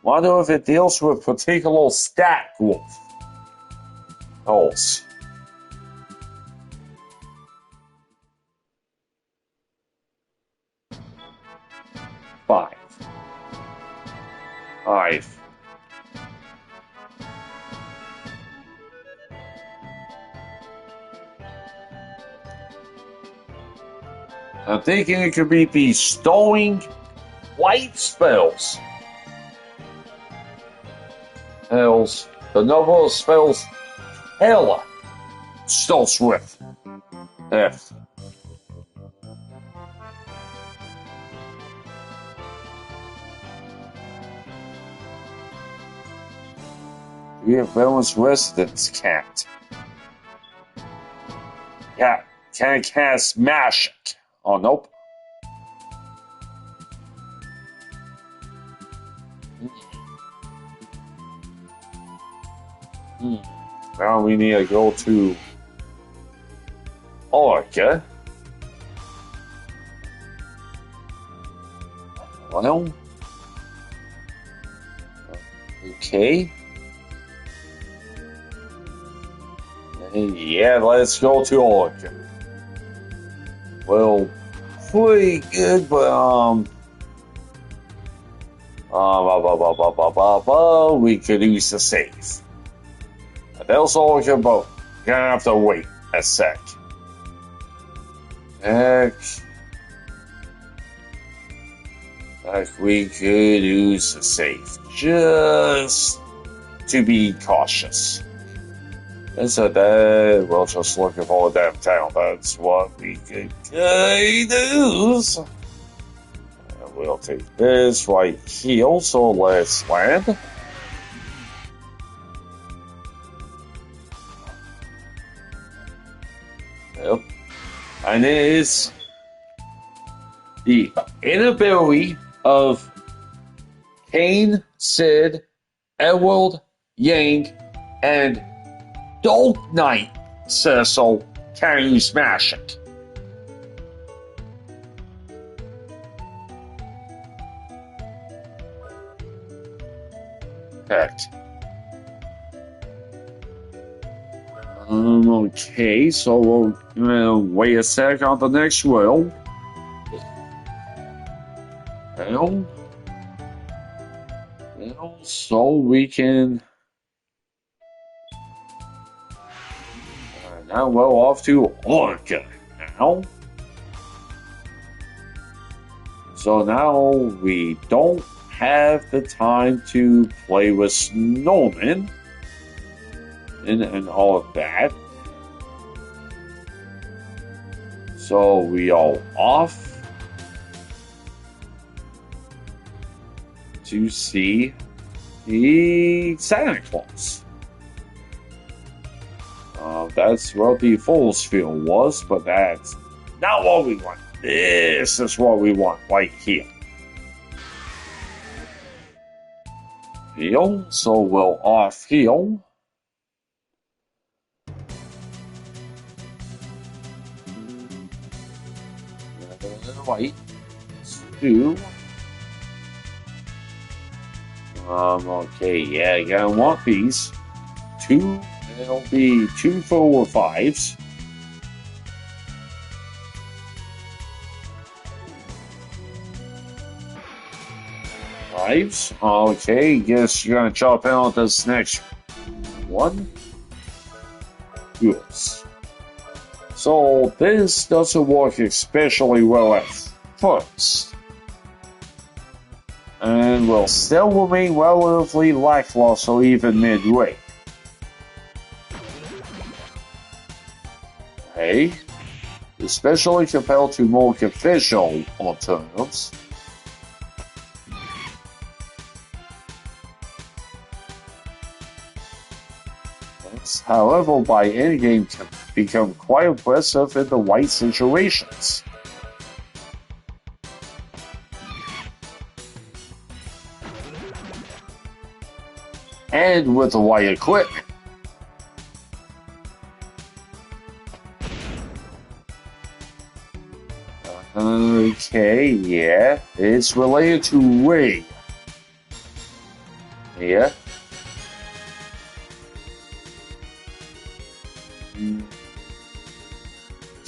Wonder if it deals with particular stat wolf. Holes. 5. 5. I'm thinking it could be the Stowing White spells. Spells. The number of spells Hela starts with F. We have Villain's Residence can't. Yeah, can't cast Magic. Oh, nope. Now we need to go to Orca. Well, okay. Yeah, let's go to Orca. Well, pretty good, but we could use the save. That's all we can both. Gonna have to wait a sec. We could use the save just to be cautious. And so that we're just looking for a damn town. That's what we could use. And we'll take this right here. So let's land. Yep. And it is the inability of Kain, Cid, Edward, Yang, and Dark Knight Cecil can you smash it? Heck. Okay, so we'll wait a sec on the next roll. So we can. Now we're off to Orca now. So now we don't have the time to play with snowmen and all of that. So we are off to see the Santa Claus. That's what the Fool's Field was, but that's not what we want. This is what we want right here. Heal, so we'll off heal. Right. 2. Okay, yeah, you're gonna want these. 2, it'll be 2 4 5s. lives. Okay, guess you're gonna chop out this next one. Yes. So this doesn't work especially well at first, and will still remain relatively lackluster even midway. Hey, especially compared to more conventional alternatives. However, by endgame can become quite impressive in the right situations. And with the right equipment. Okay, yeah, it's related to Ray. Yeah.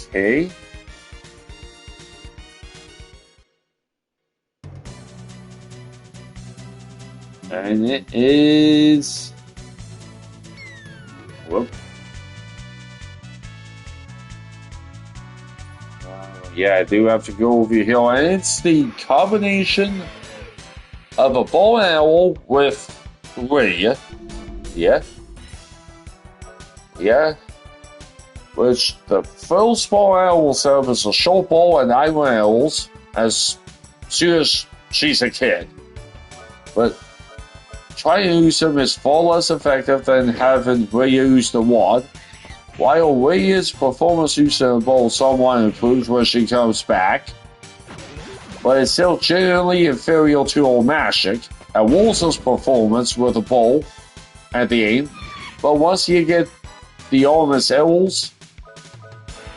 Okay. And it is. Whoop. Yeah, I do have to go over here, and it's the combination of a bow and arrow with Ray. Yeah. Yeah. Which the first bow and arrow will serve as a short bow and iron arrows as soon as she's a kid. But trying to use them is far less effective than having Ray use the wand. While Ray's performance using the bow somewhat improves when she comes back, but it's still generally inferior to old magic, and Wolz's performance with the bow at the aim. But once you get the Ormus arrows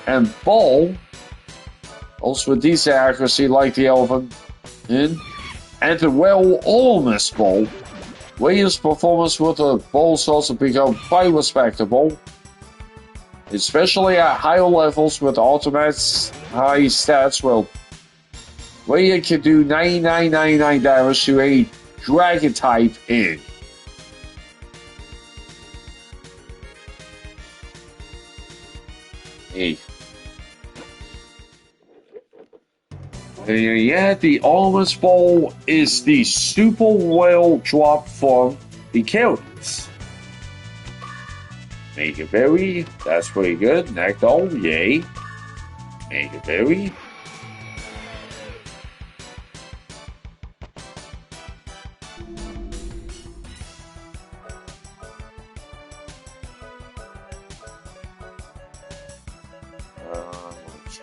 and bow, also with decent accuracy like the Elven and the well Ormus bow, Ray's performance with the bow starts to become quite respectable, especially at higher levels with ultimate high stats. Well, Ray can do 99.99 damage to a dragon type in. Hey. Yeah, the Ormus bow is the super well drop from the characters. Make it berry, that's pretty good. Nectar, yay. Make it berry.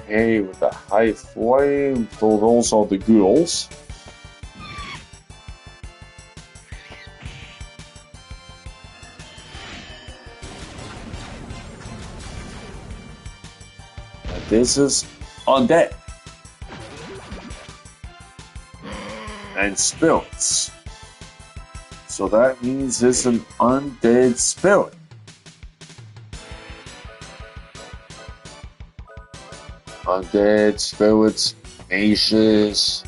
Okay, with the high flame, so those are the ghouls. And this is undead. And spirits. So that means it's an undead spirit. Undead, spirits, nations.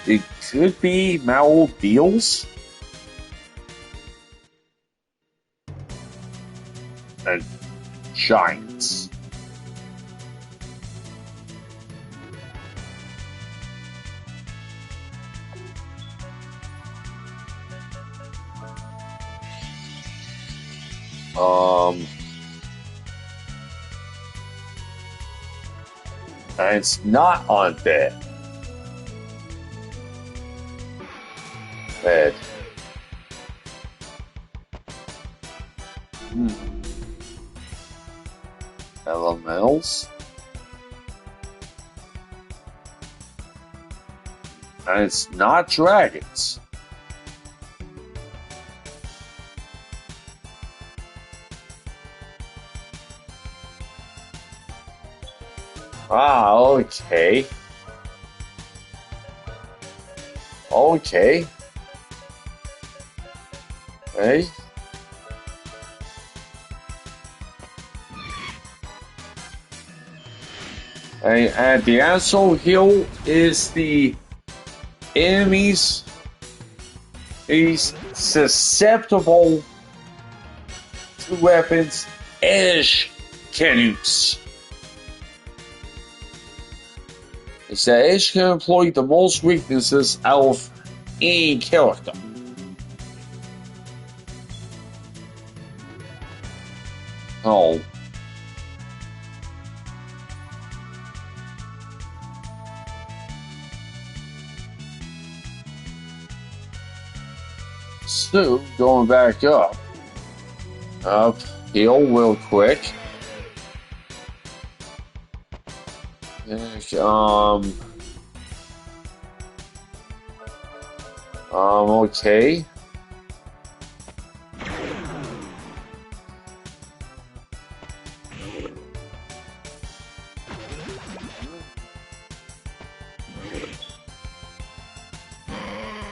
It could be Maldeals. And giants. And it's not undead. Bad. Elementals. And it's not dragons. Ah, okay. Okay. Hey. And the asshole hill is the enemies is susceptible to weapons Ash can use. It's that Ash can employ the most weaknesses out of any character. Oh. So, going back up hill real quick. Okay.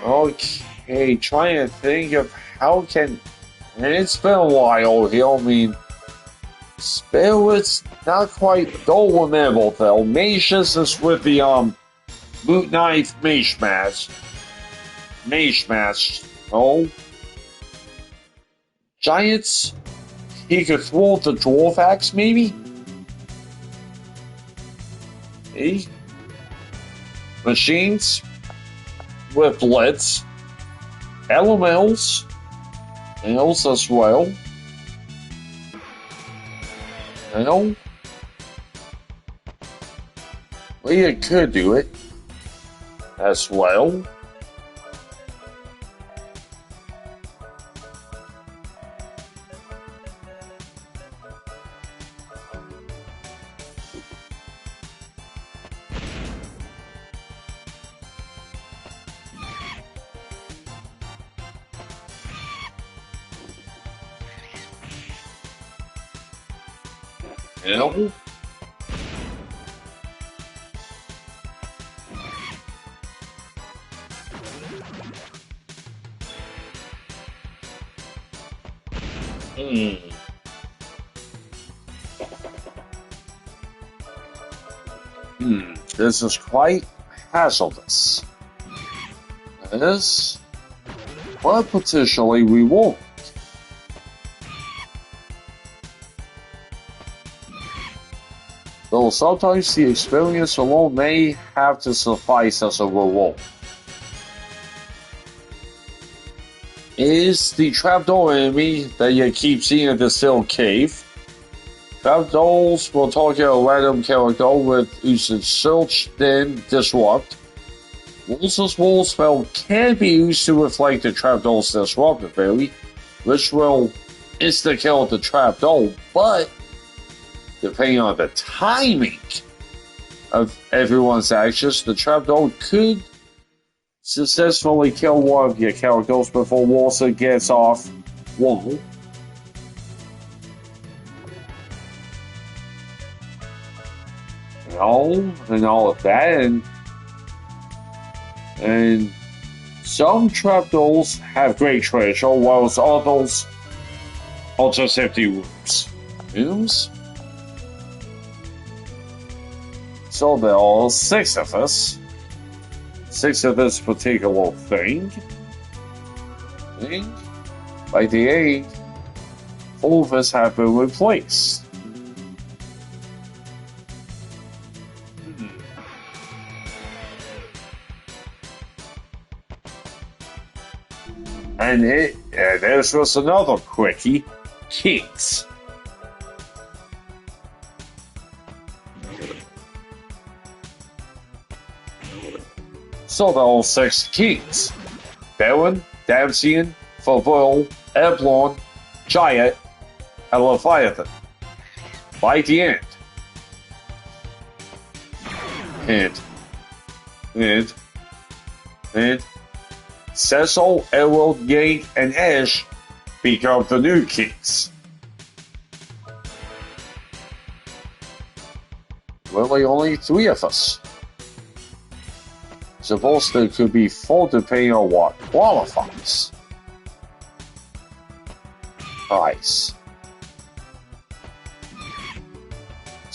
Okay, trying to think of how can, and it's been a while here, I mean, Spirit's not quite, don't remember though, Macius is with the, Boot Knife Mage Mask, oh, Giants, he could throw the Dwarf Axe maybe? Machines, with Blitz, Elementals, Nails as well. Well, you could do it as well. No. This is quite hazardous. This, but potentially we won't. Though sometimes the experience alone may have to suffice as a reward. Is the trapdoor enemy that you keep seeing in the Still Cave. Trapdoors will target a random character with usage Search, then Disrupt. Wolf's Wall spell can be used to reflect the trapdoor's disrupt ability, which will insta-kill the trapdoor, but depending on the timing of everyone's actions, the trapdoor could successfully kill one of your characters before Walter gets off wall. And all of that, and some trapdoors have great treasure, whilst others are just empty rooms. So there are 6 of us. 6 of this particular thing. And by the end, 4 of us have been replaced. And there's just another quickie, Kinks. So there are 6 Kings: Baron, Damsian, Favoil, Eblon, Giant, and Leviathan. By the end. And Cecil, Errol, Yate, and Ash become the new kings. Really only 3 of us. Suppose there could be 4 depending on what qualifies. Nice.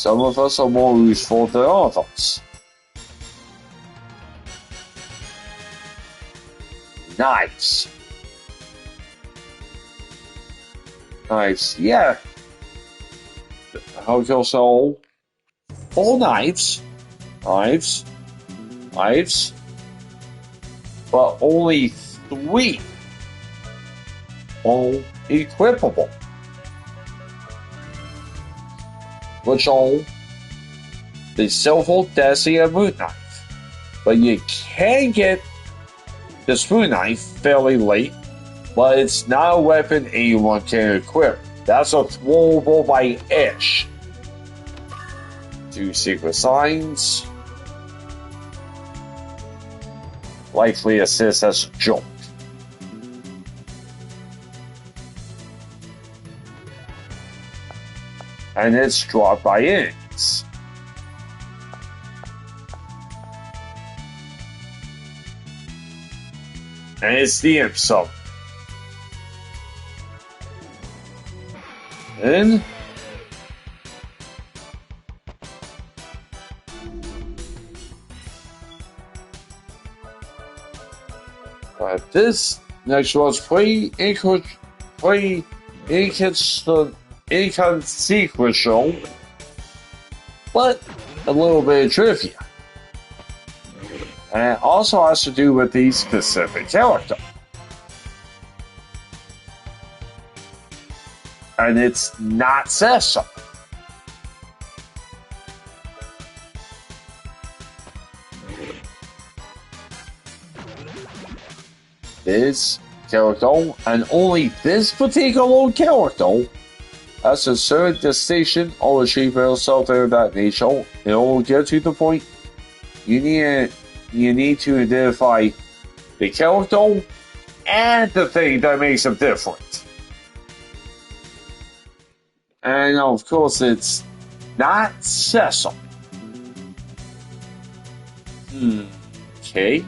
Some of us are more useful than others. Knives. Knives, yeah. How can so? 4 knives. Knives. Knives. But only 3 are equipable. Which are the Silver, Desi, and Moon Knife. But you can get the Spoon Knife fairly late, but it's not a weapon anyone can equip. That's a throwable by Ish. 2 secret signs. Likely assist as a joke. And it's dropped by innings. And it's the imp sub. And this next one's inconsequential, but a little bit of trivia. And it also has to do with the specific character. And it's not Cecil. This character, and only this particular character, has a certain distinction or achievement or something of that nature. In order to get to the point, you need to identify the character and the thing that makes them different. And of course, it's not Cecil. Okay.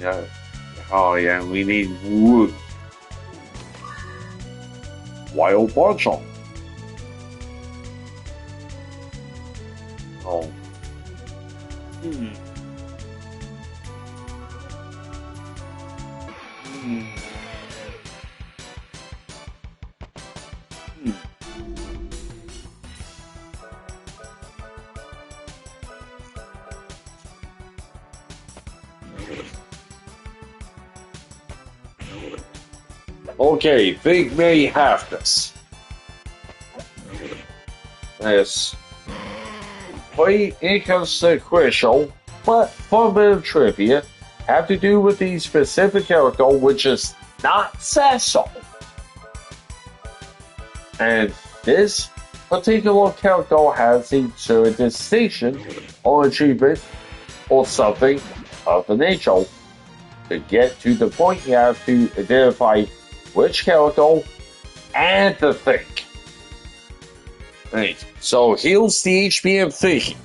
Yeah. Oh yeah, we need wood. Wild bunch on. Oh. Okay, Big May have this. Yes. Quite inconsequential, but fun bit of trivia have to do with the specific character, which is not Cecil. And this particular character has a certain distinction or achievement or something of the nature. To get to the point, you have to identify which character and the thing. Right. So here's the HBM thinking.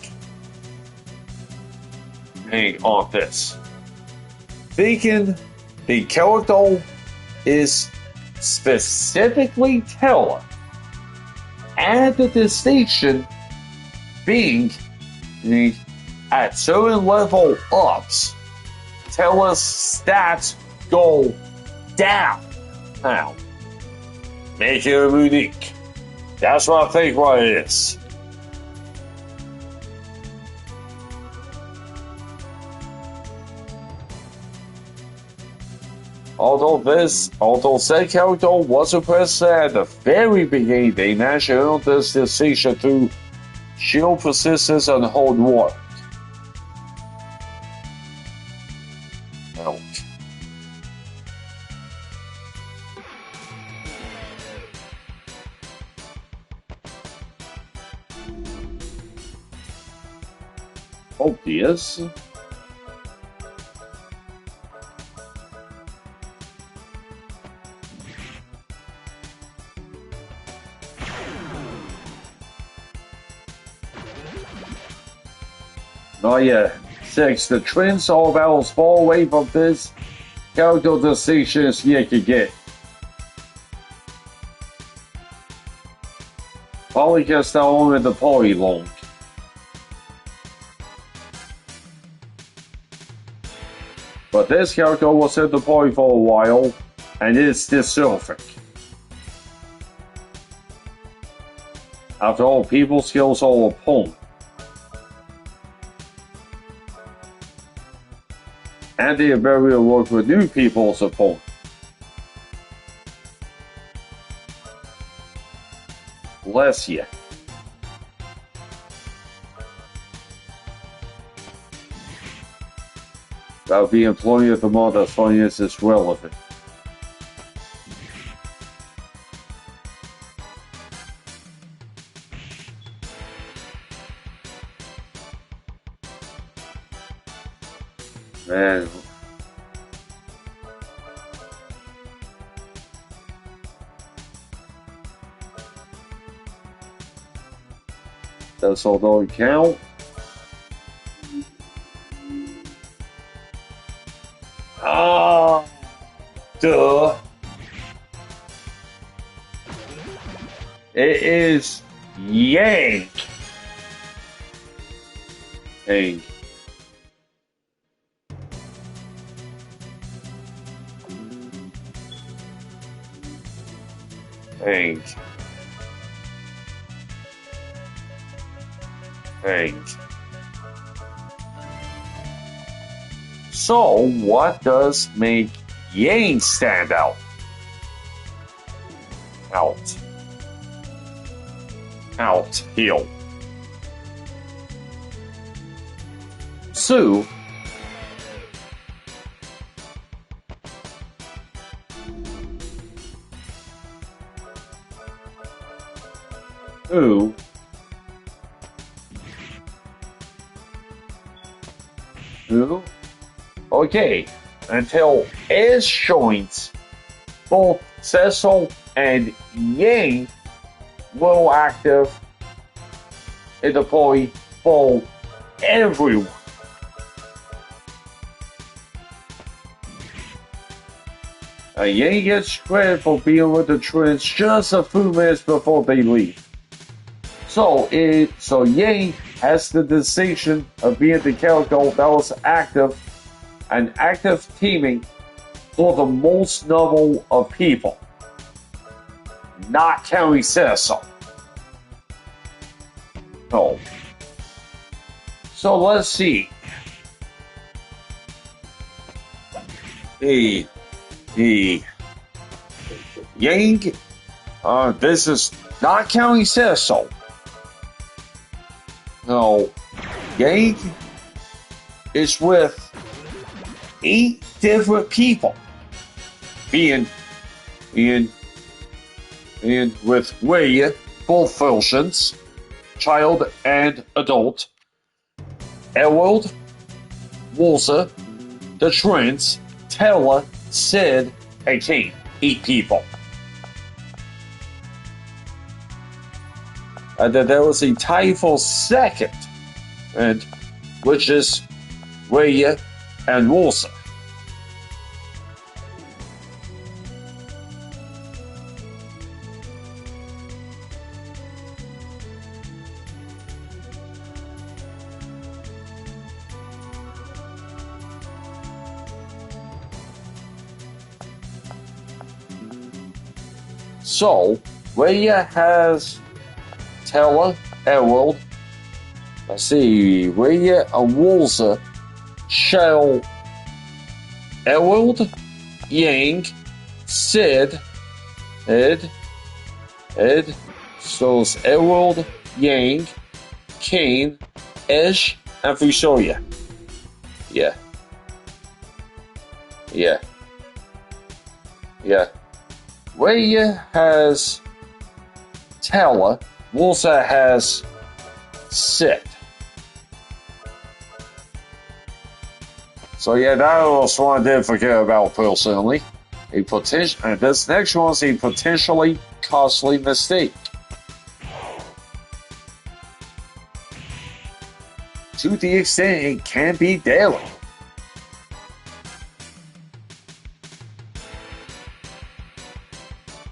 Hang on this. Thinking the character is specifically tailored, and the distinction being the at certain level ups, Teller's stats go down. Now, make it unique. That's what I think what it is. Although said character wasn't present at the very beginning, they managed to earn this distinction through sheer persistence and hard work. Obvious. Oh yeah, 6. The trends all battles fall away from this character distinctions you can get. Probably just not only the party long. But this character was in the party for a while, and it's deserving. After all, people skills are upon. And the ability to work with new people is upon. Bless you. About being employee of the month as funny as it's relevant. Man. That's all don't count. Ah, duh. It is Yank. Yank. Yank. Yank. So, what does make Yang stand out? Out. Heel. Sue. Who? Okay, until Ash joins, both Cecil and Yang will active and deploy for everyone. Yang gets credit for being with the trends just a few minutes before they leave. So Yang has the distinction of being the character that was active teaming for the most number of people, not counting Cecil. No. So let's see. Yang, this is not counting Cecil. No, Yang is with 8 different people, being with Ray, both versions, child and adult, Elwood, Walter, the Trends, Taylor, Sid, and Kane. 8 people. And then there was a tie for second, and which is Ray and Walter. So, Raya has Taylor, Elwood, let's see, Raya and Walter, Shell, Elwood, Yang, Sid, Ed, so it's Elwood, Yang, Kane, Esh, and Fusoya. Yeah. Raya has Taylor, Walter has Sid. So yeah, that was one I did forget about personally. And this next one's a potentially costly mistake. to the extent it can be deadly.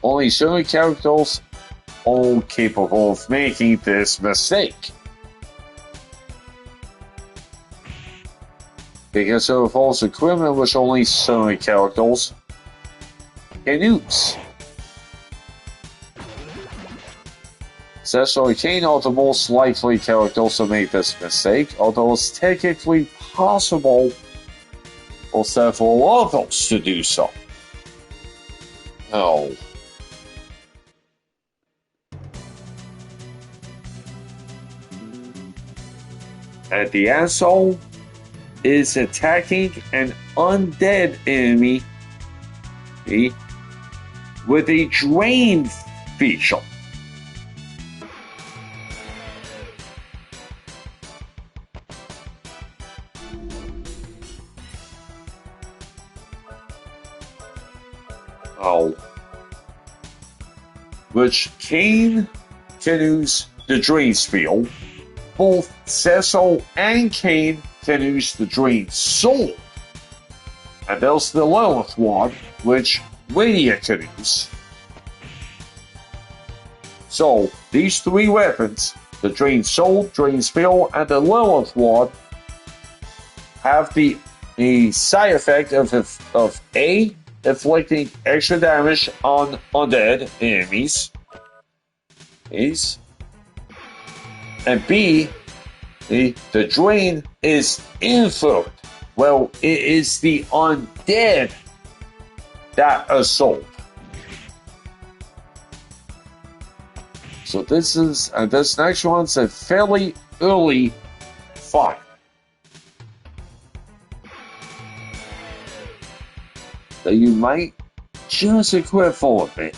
Only certain characters are capable of making this mistake. Because it involves equipment which only certain characters can use. Cecil and Kain are the most likely characters to make this mistake, although it's technically possible for several others to do so. Oh. And the asshole is attacking an undead enemy with a drain feature. Oh. Which Kain can use the drain spell. Both Cecil and Kain can use the drain sword. And there's the Lilith one, which Lydia can use. So, these three weapons, the drain sword, drain spell, and the Lilith one, have the side effect of A, inflicting extra damage on undead enemies, and B, the drain is infinite. Well, it is the undead that assault. So this next one's a fairly early fight. That you might just equip for a bit.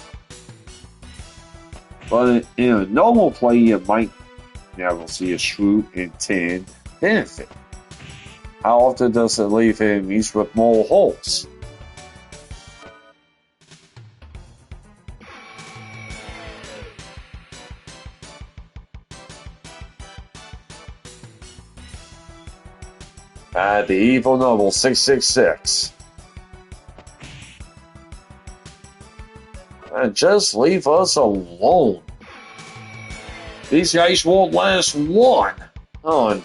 But in a normal play, you might never see a true intent benefit. How often does it leave enemies with more holes? The evil noble 666. And just leave us alone. These guys won't last one. On.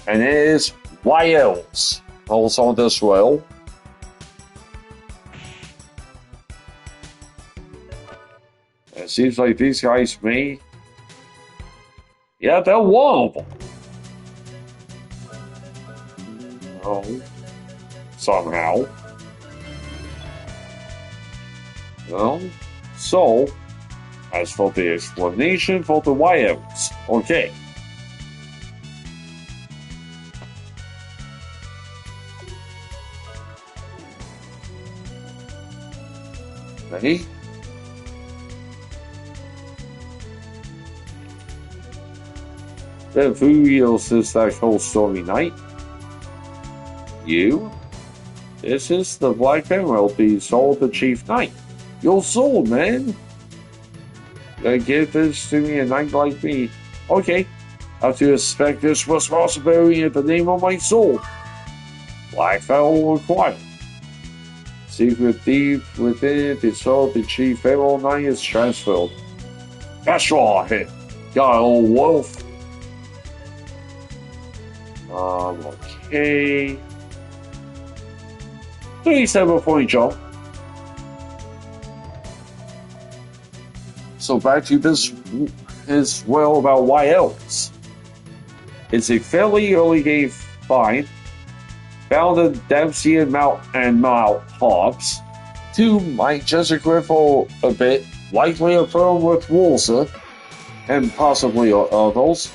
And it is YLs. Also this well. It seems like these guys may. Yeah, they're wallable. Oh. Somehow. Well, so, as for the explanation for the YMs, okay. Ready? Then who else is that whole stormy night? You? This is the Black Emerald, the soul of the Chief Knight. Your soul, man! Give this to me, a knight like me. Okay, I have to expect this responsibility in the name of my soul. Blackfellow required. Secret deep within it, the soul of the Chief Emerald Knight is transferred. That's all hit. Got old wolf. Okay. 37-point jump. So back to this as well about YLs. It's a fairly early game find. Found in Dempsey and Mount Hobbs. Two might just equip for a bit, likely a firm with Wolzer, and possibly others.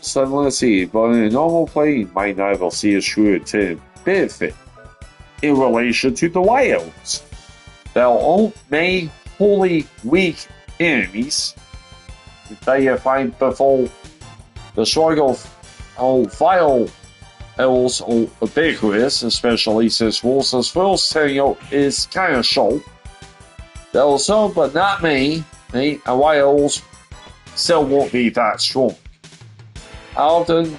So let's see, but in a normal play, you might not ever see a true intent benefit in relation to the YLs. They'll make wholly weak enemies that you find before the struggle of file else are ubiquitous, especially since Wilson's first tenure is kind of short. There are some, but not many, and white elves still won't be that strong. How often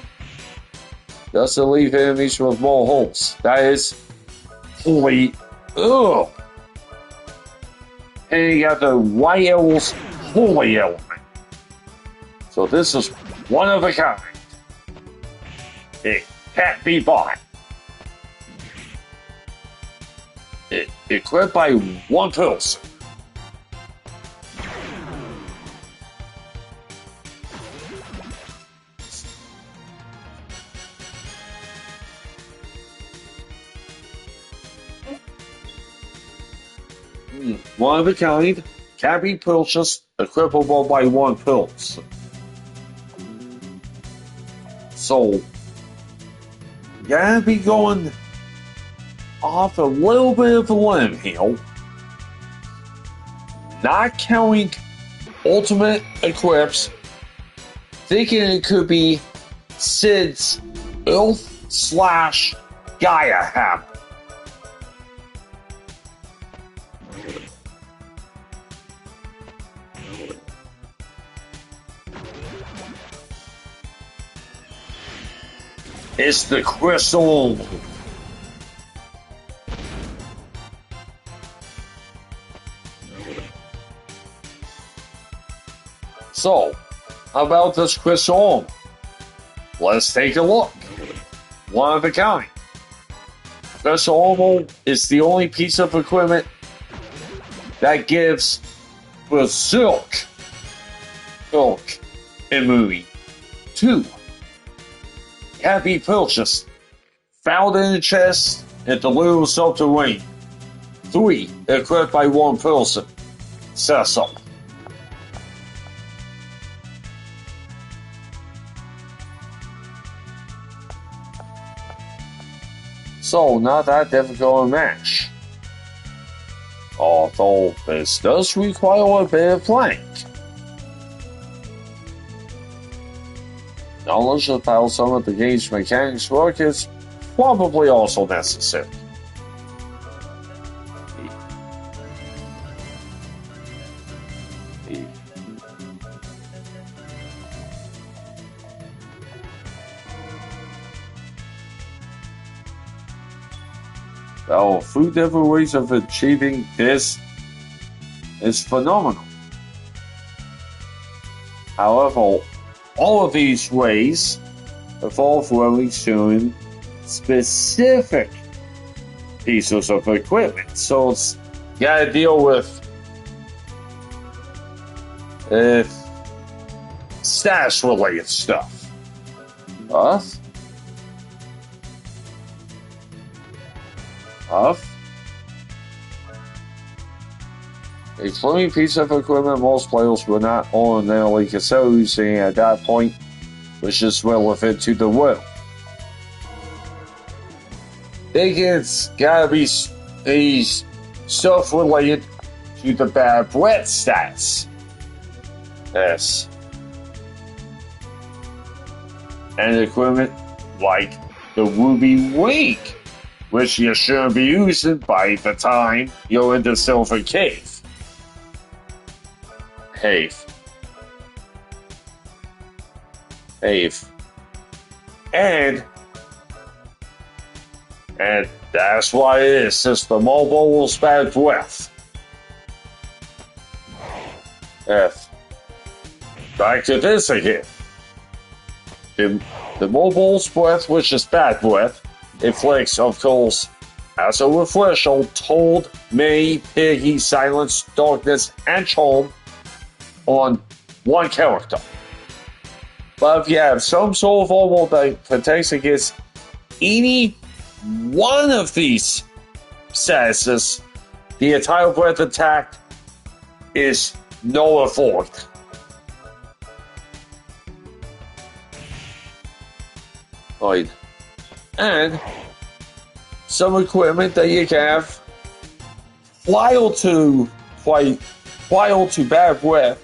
does it leave enemies with more holes? That is, holy, ugh. And you got the white elves holy element. So this is one of a kind. It can't be bought. Equipped by one person. One of a kind, can be purchased, equipable by one person. So, gotta be going off a little bit of a limb here. Not counting ultimate equips, thinking it could be Sid's Gaia hammer. It's the crystal. So, how about this crystal? Let's take a look. One of a kind. Crystal is the only piece of equipment that gives the silk immunity. 2. Can be purchased, found in the chest at the Little Subterranean. 3. Equipped by one person. Cecil. So, not that difficult a match. Although this does require a bit of planning. Knowledge of how some of the game's mechanics work is probably also necessary. There are 3 different ways of achieving this is phenomenal. However, all of these ways involve really showing specific pieces of equipment. So it's you gotta deal with status related stuff. A flaming piece of equipment most players will not ordinarily consider using at that point, which is relevant to the world. It's gotta be stuff related to the bad breath stats. Yes. And equipment like the Ruby Wing, which you shouldn't be using by the time you're in the Silver Cave. And that's why it is, since the mobile bad breath. Back to this again. The mobile's breath, which is bad breath, inflicts, of course, as a refresher, told, may, piggy, silence, darkness, and charm on one character. But if you have some sort of armor that protects against any one of these statuses, the entire breath attack is null and void. Right. And some equipment that you can have prior to bad breath,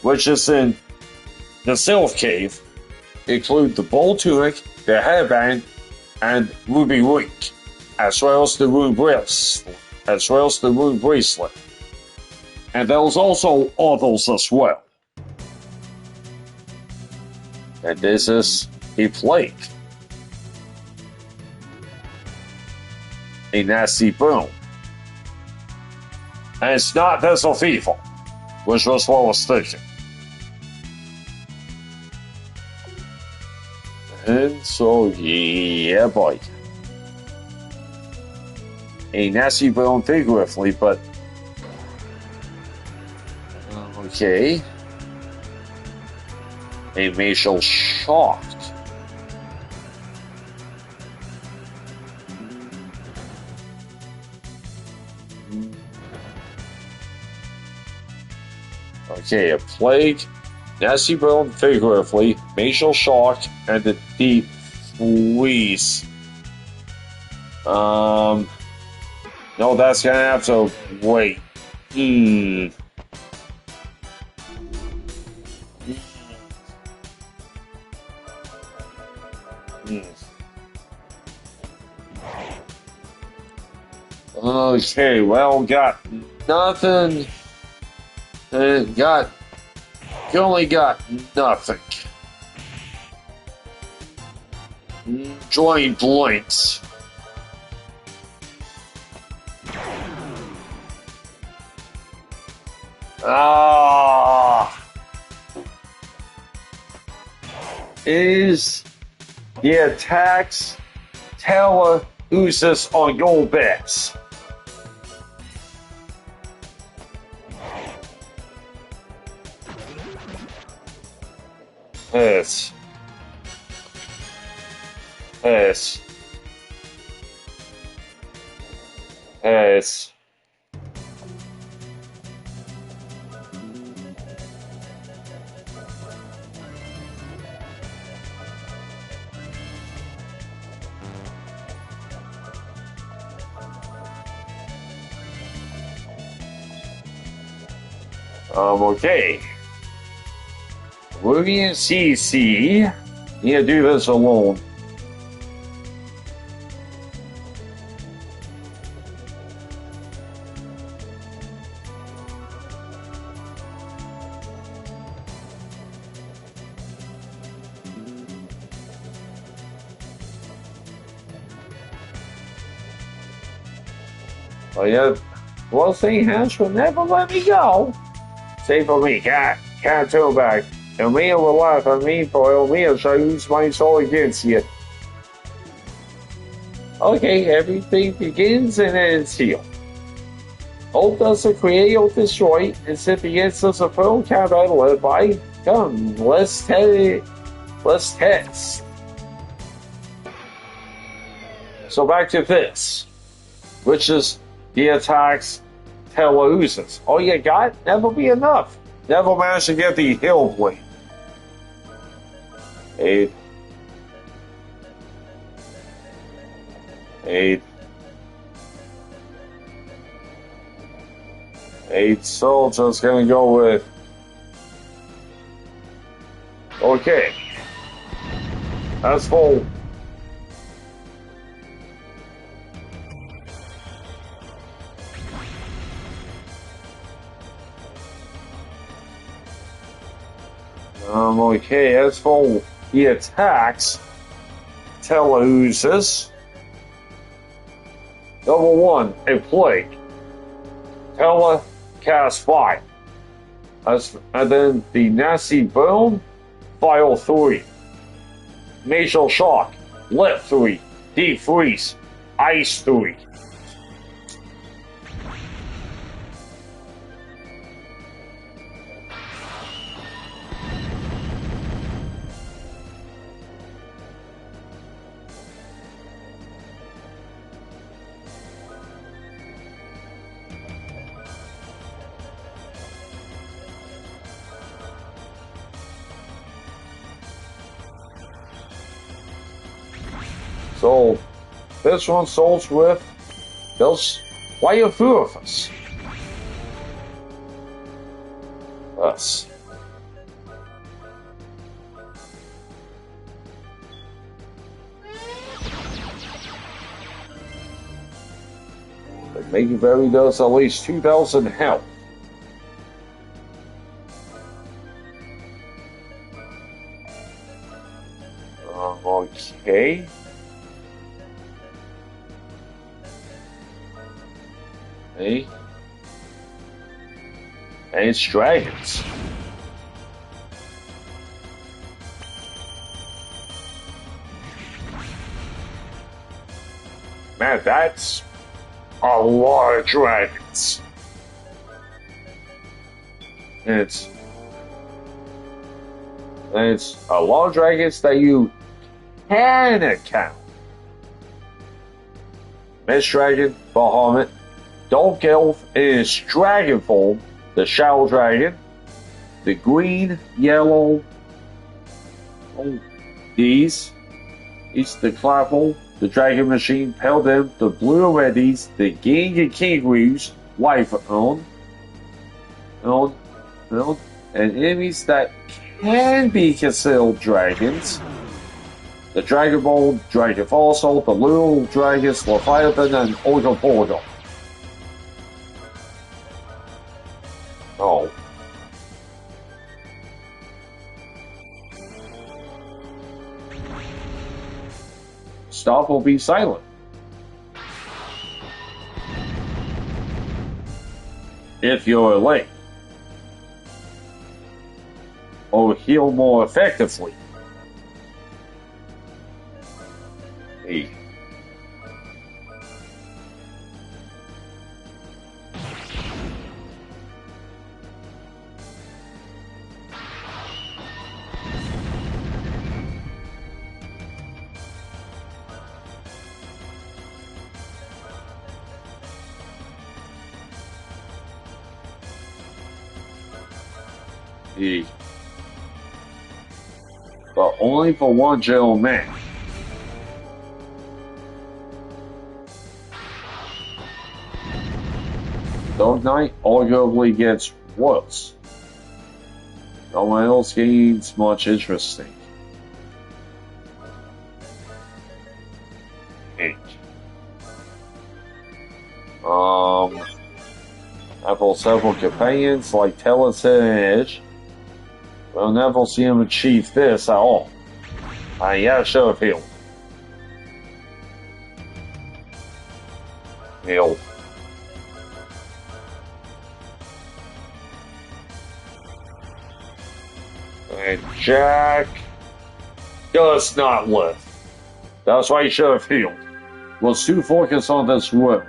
which is in the Silver Cave, include the bold tunic, the headband, and ruby ring, as well as the rune bracelet, And there was also others as well. And this is a plague. A nasty boom. And it's not this of evil, which was what I was thinking. And so, yeah, boy. A nasty bone figuratively, but okay. A facial shock. Okay, a plague, nasty bone figuratively, facial shock, and the deep freeze. No, that's gonna have to wait. Okay, well, got nothing. You only got nothing. Join blinks. Is the attacks Teleusis on your bets? Yes. Okay. Ruby and CC need to do this alone. Oh yeah, well, St. Hatch will never let me go. Say for me, cat turn back. Elmia will laugh at me, for Elmia shall use my soul against you. Okay, everything begins and ends here. Hope doesn't create or destroy, and sit against us a full combat led by. Come, let's test. So back to this, which is the attacks Teleusis. All you got? Never be enough. Never managed to get the Hill Blade. 8 soldiers gonna go with. Okay. That's full. Okay, as for the attacks, Teleusis. Number 1, a plague. Cast 5. And then the nasty bone, file 3. Facial shock, lip 3. Deep freeze, ice 3. So, this one solves with those wire furfus. Us. Making Berry does at least 2,000 health. Okay. Hey. And it's dragons. Man, that's a lot of dragons. It's a lot of dragons that you can account. Mist Dragon, Bahamut, Dark Elf in its dragon form, the Shadow Dragon, the green, yellow, these, the Clapple, the Dragon Machine, Paladin, the Blue Reddies, the Gang of Kangaroos, Wyvern, and enemies that can be considered dragons. The Dragon Ball, Dragon Fossil, the Little Dragons, Leviathan, and Orgoporgo. Oh. Stop will be silent. If you're late. Or heal more effectively. Hey. Hey. But only for one general man. Dark Knight arguably gets worse. No one else gains much interesting. I've got several companions like Talus and Edge. We'll never see him achieve this at all. Yeah, sure, Phil. Phil. And Jack does not live. That's why he should have healed. Was too focused on this wound.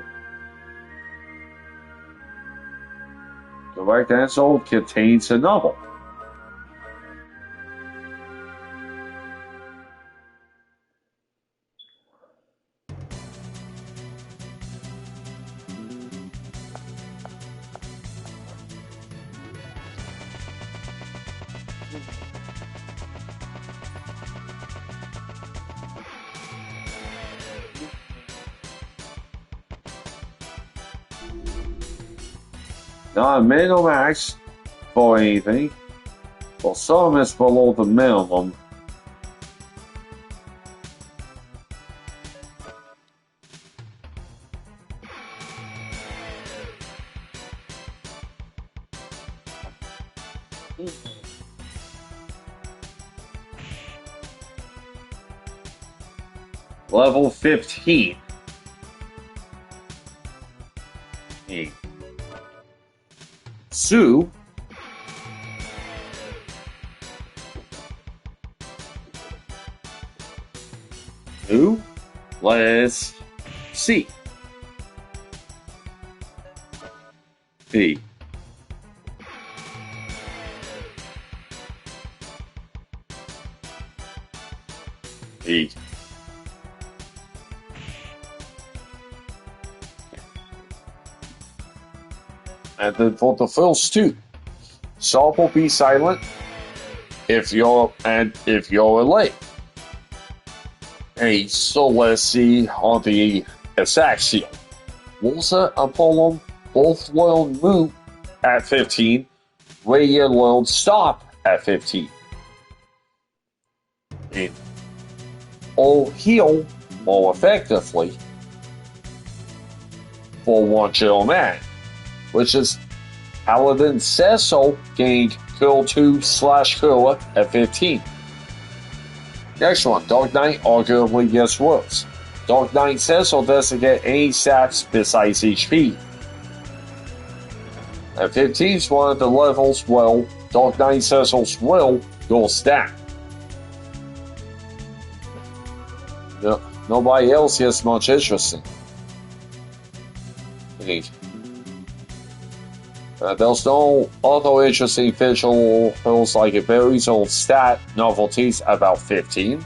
The right answer contains a novel. Not a minimum max for anything, but some is below the minimum. Level 15. Sue. Who? Let's see. B. E. And then for the first two, Saul will be silent if you're late. Hey, so let's see on the exact seal. Walter and Apollon both learn move at 15. Radiant learn stop at 15. And all heal more effectively. for one Chill Man, which is Paladin Cecil gained Curl 2/Curler at 15. Next one, Dark Knight arguably gets worse. Dark Knight Cecil doesn't get any stats besides HP. At 15 is one of the levels, well, Dark Knight Cecil's will goes down. No, nobody else gets much interesting. There's no other interesting visuals like abilities or stat novelties about 15.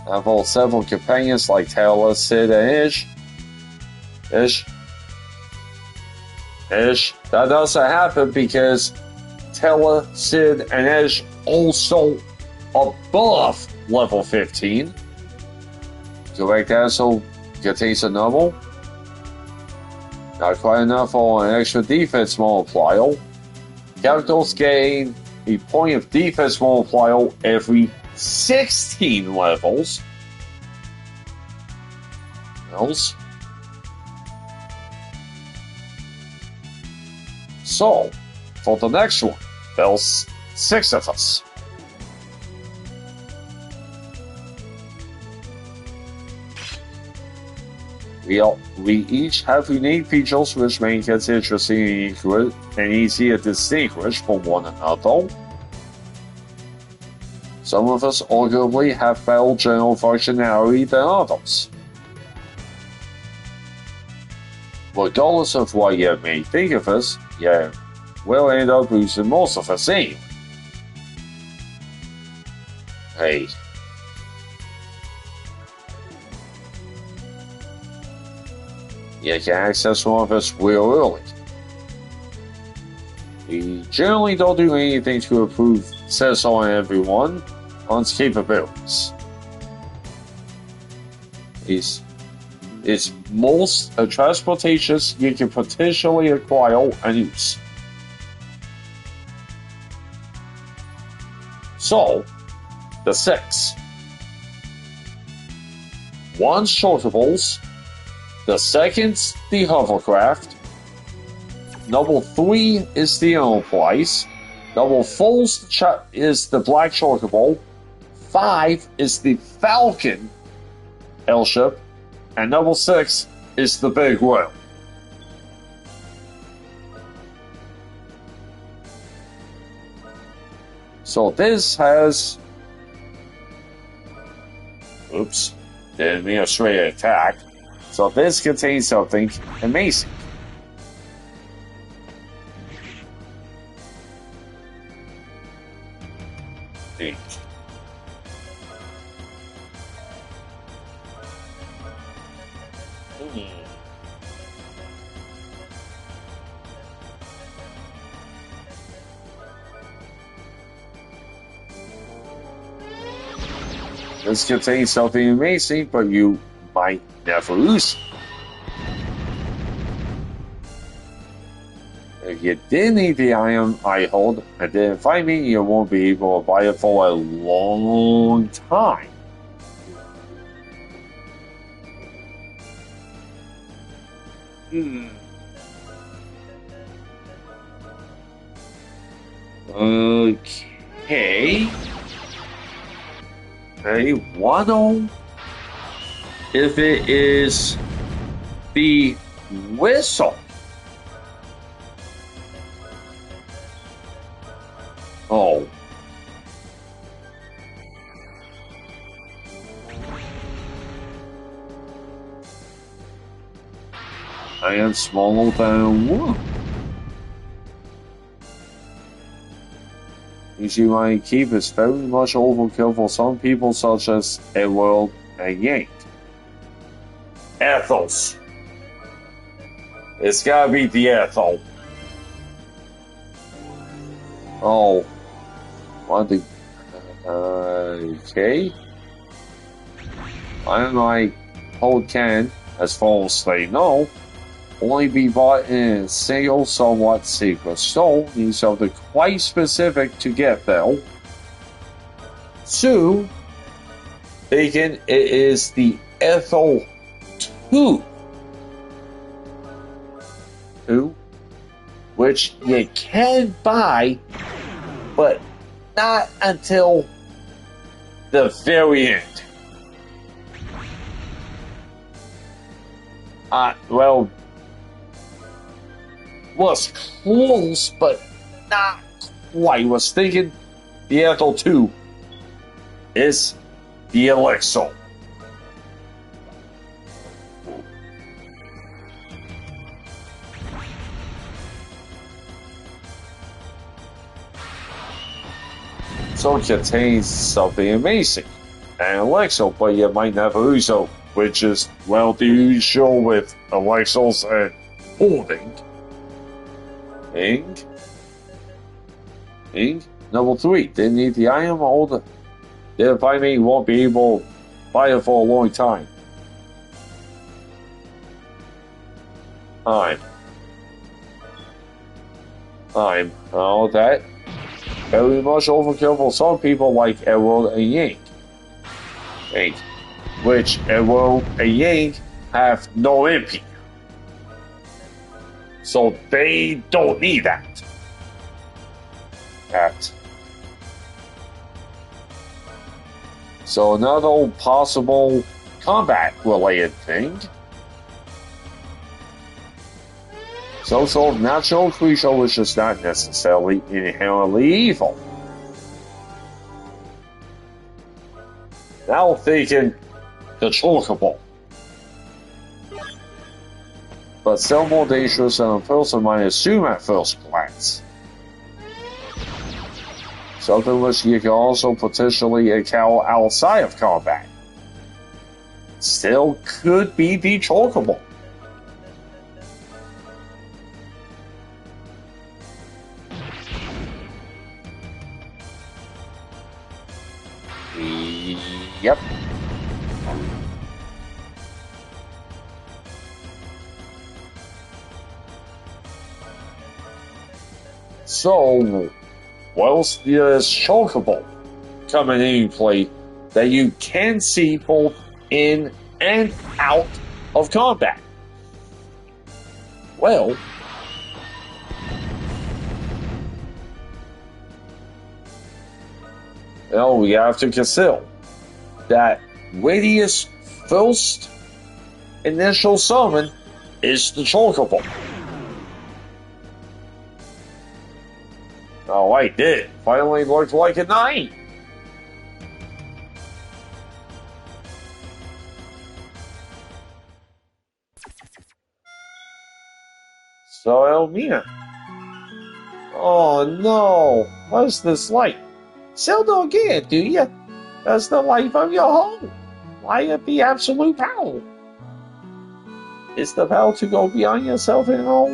I've got several companions like Taylor, Sid, and Ish. That doesn't happen because Taylor, Sid, and Ish also above level 15. To make that so contains a novel. Not quite enough for an extra defense multiplier. Characters gain a point of defense multiplier every 16 levels. So, for the next one, there's 6 of us. We each have unique features which make us interesting and easy to distinguish from one another. Some of us arguably have better general functionality than others. Regardless of what you may think of us, yeah, we'll end up losing most of us anyway. Hey. You can access one of us real early. We generally don't do anything to improve Cecil and everyone on its capabilities. It's most transportations you can potentially acquire and use. So, the 6. 1's Chocobles. The 2nd's the Hovercraft. Number 3 is the Enterprise. Number 4 is the Black Chocobo. 5 is the Falcon Airship. And number 6 is the Big Whale. So this has... Oops. Didn't mean a straight attack. So this contains something amazing. Neat. This contains something amazing, but you might never use it. If you did need the item I hold and didn't find me, you won't be able to buy it for a long time. Okay. I wonder if it is the whistle. Oh. I am smaller than one. Using my keep is very much overkill for some people such as Edward and Yank. Ethos. It's gotta be the Ethel. Oh. What the... okay. Unlike Hold Can, as far as they know, only be bought in a single, somewhat secret store, need something quite specific to get there. 2, thinking it is the Ethel 2. 2, which you can buy, but not until the very end. Well, was close, but not quite. Was thinking the Ethel 2 is the Elixir. So it contains something amazing, an Elixir, but you might never Uzo, which is, well, the usual with Elixirs and holding. Ing. Number 3, they need the item holder. If I mean, won't be able to buy it for a long time. I'm all that. Very much overkill for some people like Emerald and Yank. Which Emerald and Yank have no MP. So they don't need that. So another possible combat related thing. Some sort of natural creature which is not necessarily inherently evil. Now thinking the Chocobo. But still more dangerous than a person might assume at first glance. Something which you can also potentially encounter outside of combat. Still could be the Chocobo. Yep. So, whilst there's Chocobo coming into play that you can see both in and out of combat. Well, we have to consider that Radius' first initial summon is the Chocobo. Oh, I did. Finally looked like a 9. So, Elmina. Oh no, what's this like? Still don't get it, do you? That's the life of your home. Why it be absolute power? It's the power to go beyond yourself and all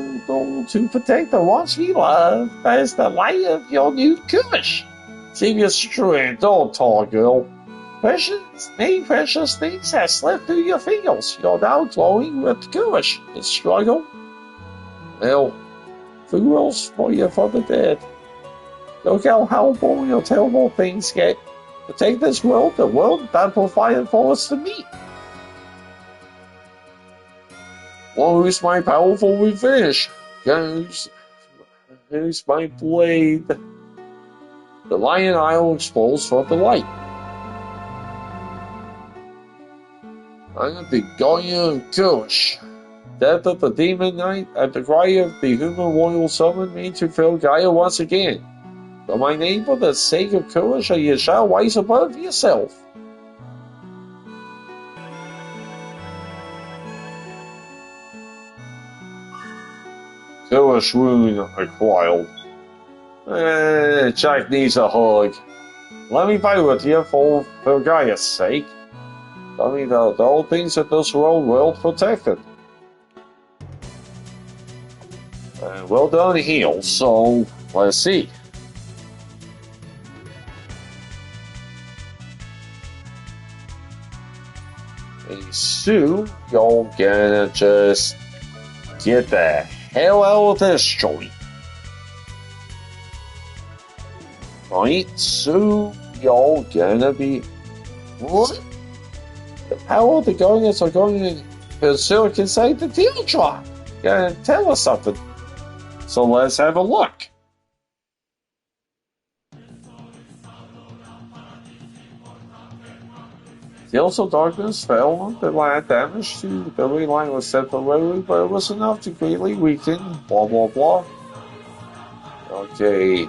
to protect the ones we love. That is the light of your new Kush. Save your strength, don't tall girl. Many precious things have slipped through your fingers. You're now glowing with Kush. The struggle? Well, farewells for you for the dead. Look how boring your terrible things get. To take this world, the world that provided for us to meet. Well, who's my powerful revenge? Who's my blade? The lion I'll expose for the light. I'm the Guardian of Kush. Death of the Demon Knight at the cry of the human royal summoned me to fill Gaia once again. But my name for the sake of Kush, you shall rise above yourself. Kush wound acquired. Jack needs a hug. Let me fight with you for Gaia's sake. Tell me the all things in this world protected. Well done, heal. So let's see. Soon you're gonna just get the hell out of this joint. Right? Soon you're gonna be. What? The power of the Guardians are going to berserk inside the teardrop. gonna tell us something. So let's have a look. Gales of darkness fell. The land damage to the building line was temporary, but it was enough to greatly weaken. Blah blah blah. Okay.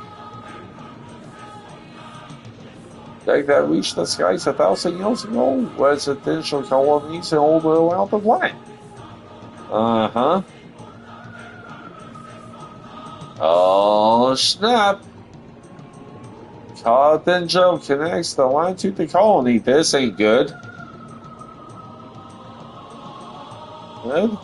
Like that reached the skies 1,000 years ago, residential colonies all around the land. Uh-huh. Oh, snap. Cotton Joe connects the line to the colony. This ain't good. Good.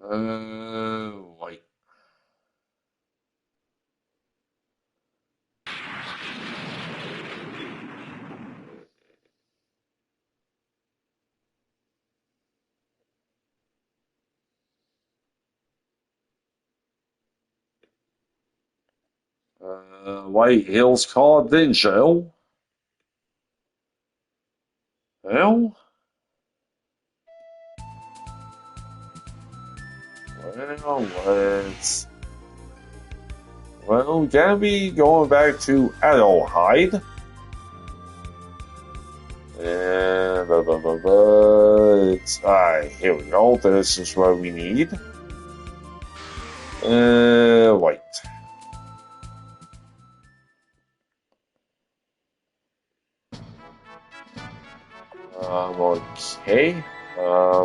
Wait. White Hills Cotton Joe. Well, let's. Well, gonna be going back to Adelheid. And it's here we go. This is what we need. Wait. Okay.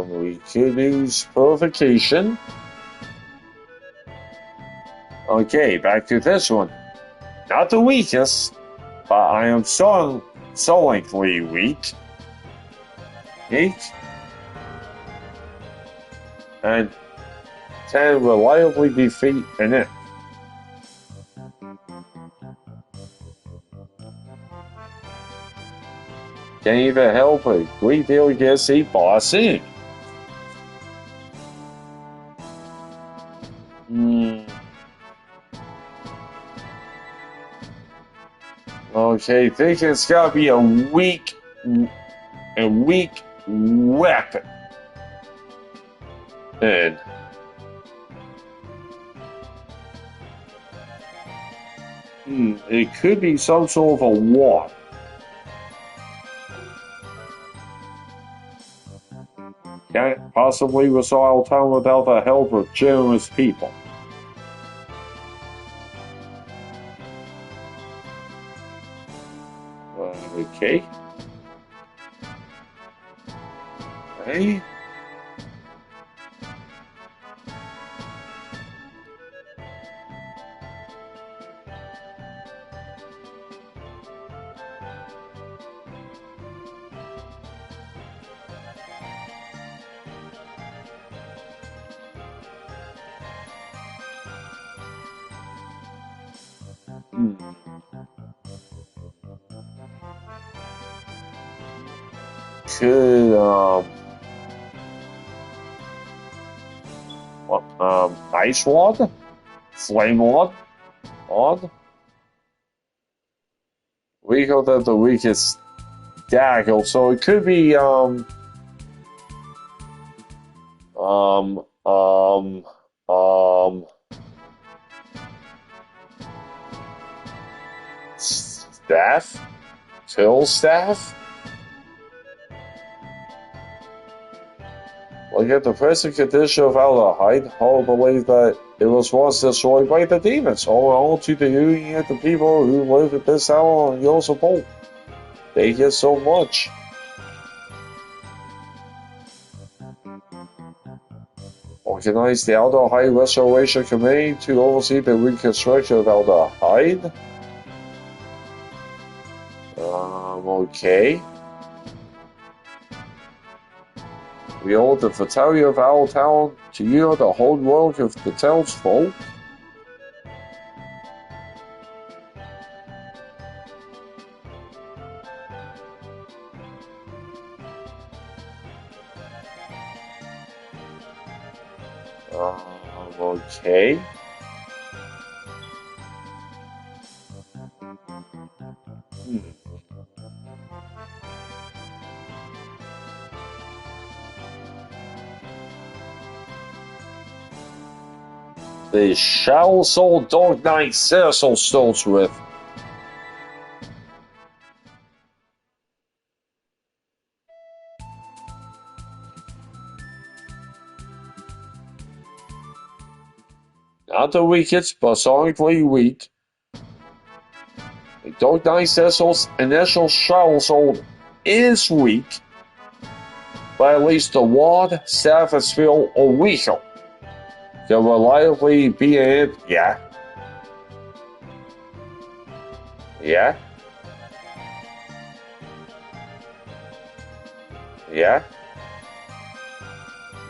We could use purification. Okay, back to this one. Not the weakest, but I am solidly weak. And can reliably defeat an imp. Can even help a great deal against a boss in. Okay, think it's gotta be a weak weapon. And it could be some sort of a wand. Can't possibly restore town without the help of generous people. Okay. Hey. Could ice wad, flame wad, weaker than the weakest dagger, so it could be staff, till staff. Look at the present condition of Adelheid. Hall believes that it was once destroyed by the demons, all to the union of the people who live at this town on Yosepol. They get so much. Organize the Adelheid Restoration Committee to oversee the reconstruction of Adelheid. Okay. We owe the fatality of our town to you, the whole world of the townsfolk. Okay. Hmm. The Shadow Soul Dark Knight Cecil starts with. Not the weakest, but sonically weak. The Dark Knight Cecil's initial Shadow Soul is weak, but at least the ward, staff, and spell are weaker. Can reliably be in. Yeah. Yeah. Yeah.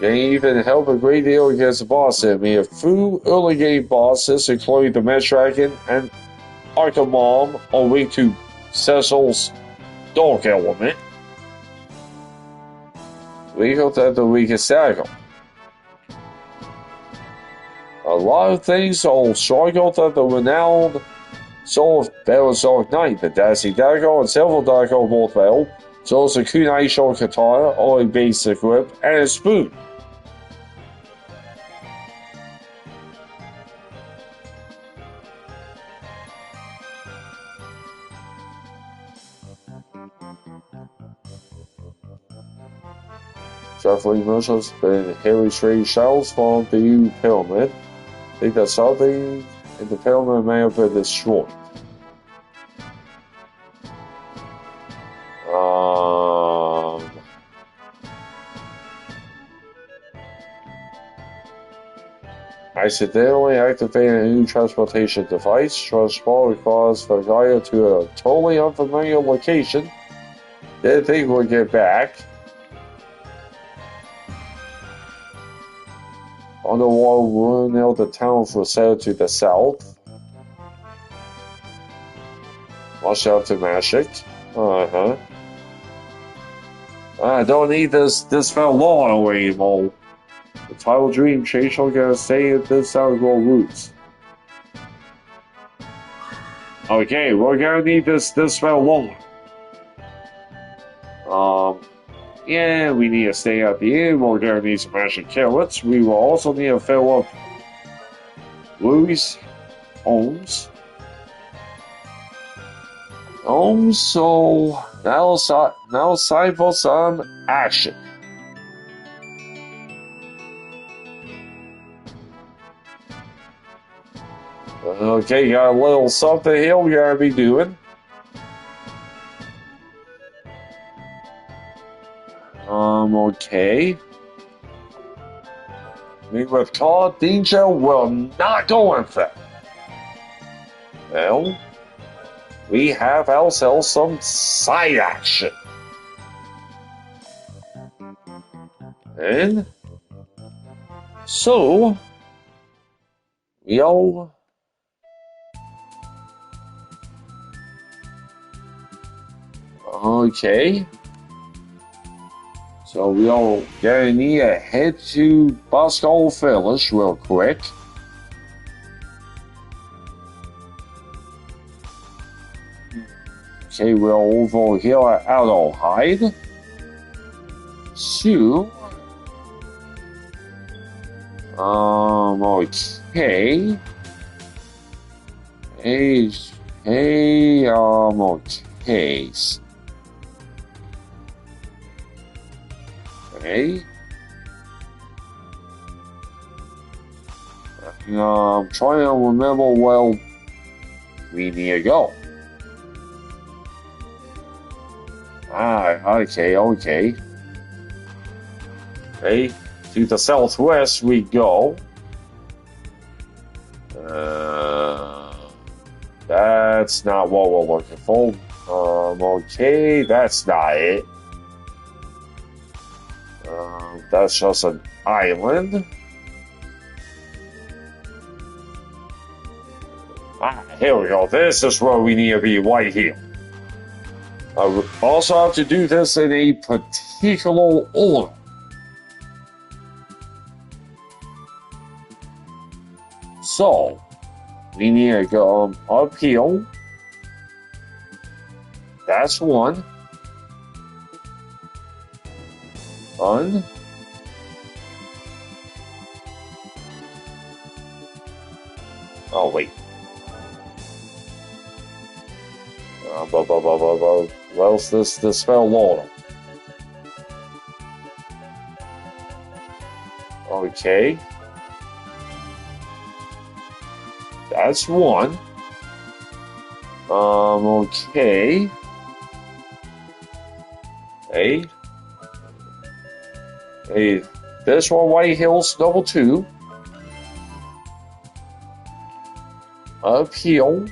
They even help a great deal against the boss enemy. A few early game bosses, including the Mad Dragon and Arkham are weak to Cecil's dark element. Weaker than the weakest Dagger. A lot of things are stronger than the renowned Soul of Dark Knight. The Dancing Dagger and several Dagger are both well. So is the Kunai Short Katana, or a basic whip, and a spoon. Traveling merchants been heavy trade shells from the U pyramid. Think that something in the pyramid may have been destroyed. Accidentally activating a new transportation device. Transport requires the guy to a totally unfamiliar location. Didn't think we'd get back. Underwater ruin out the town for sale to the south. Watch out to magic. I don't need this fell law anymore. The title dream chaser gonna stay at this outdoor roots. Okay, we're gonna need this fell law. Yeah, we need to stay at the inn. We're gonna need some magic carrots. We will also need to fill up Louis Holmes. So now it's time for some action. Okay, got a little something here we gotta be doing. Okay. Me with Claude Danger will not go with that. Well, we have ourselves some side action. And so we all okay. So we all gonna need to head to Bosco Village real quick. Okay, we're over here at Aldohide. So, okay. Okay. Okay. I'm trying to remember where we need to go. Okay. Okay, to the southwest we go. That's not what we're looking for. Okay, that's not it. That's just an island. Here we go. This is where we need to be, right here. I also have to do this in a particular order. So, we need to go up here. That's one. One. Oh, wait. What's this? The spell water. Okay. That's one. Okay. Hey. Hey. This one, White Hills, double two. Up here.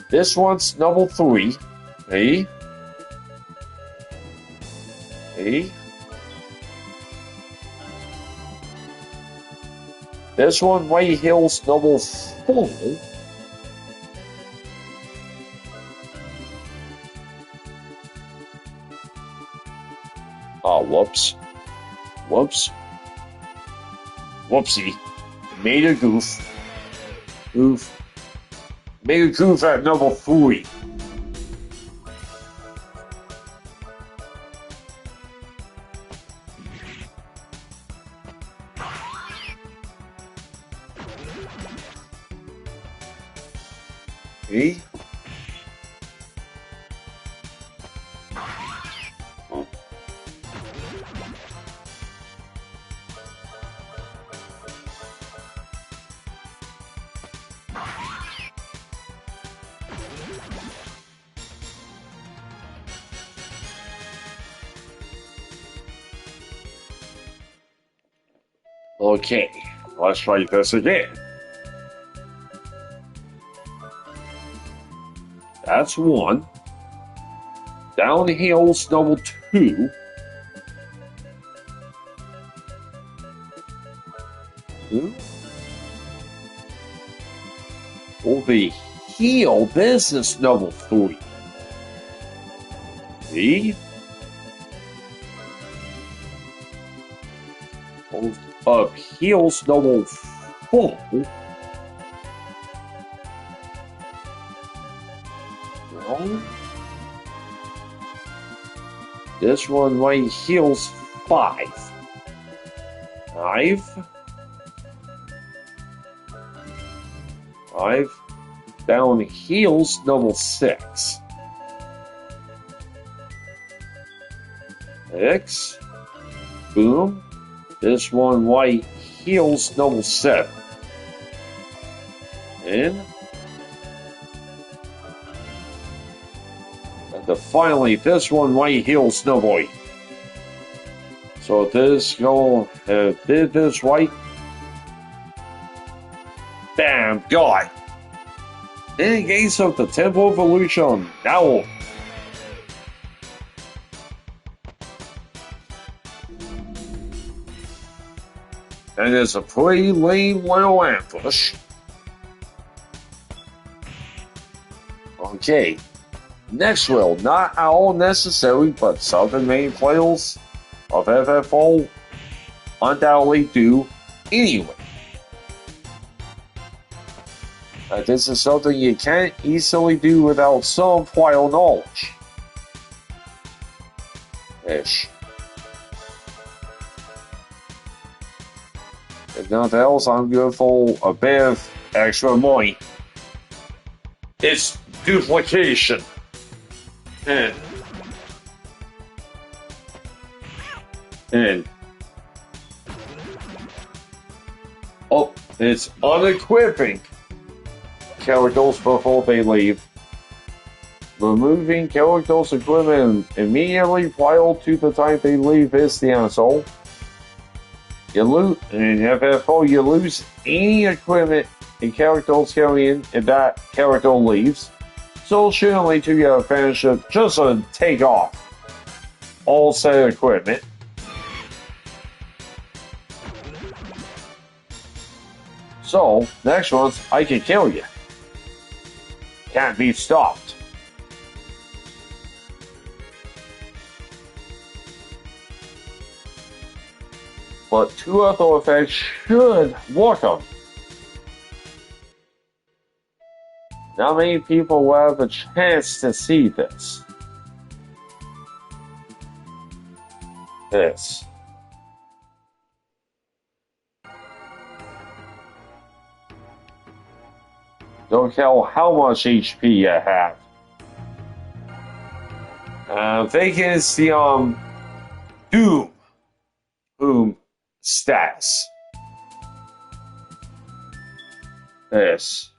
This one's number three. Hey. Hey. This one, White Hills, number four. Oh, whoops. Whoops. Whoopsie. Made a goof. Goof. Made a goof at number three. Okay. Okay, let's try this again. That's one. Downhill's number two. Over here, this is number three. See? Up here's number four. Well, this one right here's five. Five. Down here's number six. Six. Boom. This one right here's number seven. And finally, this one right here's number eight. So this go did this right. Bam, got it. In case of the Temple Evolution, now. And it's a pretty lame little ambush. Okay, next will not at all necessary, but Southern main players of FFO undoubtedly do anyway. This is something you can't easily do without some prior knowledge. Ish. If nothing else, I'm good for a bit of extra money. It's duplication. And oh, it's unequipping characters before they leave. Removing characters' equipment immediately prior to the time they leave is the answer. You lose in FFO, you lose any equipment a character's carrying if that character leaves. So surely to your advantage just take off all set equipment. So next one's I can kill you. Can't be stopped. But two other effects should work on. Not many people will have a chance to see this. This. Don't care how much HP you have. I think it's the Boom stats. This.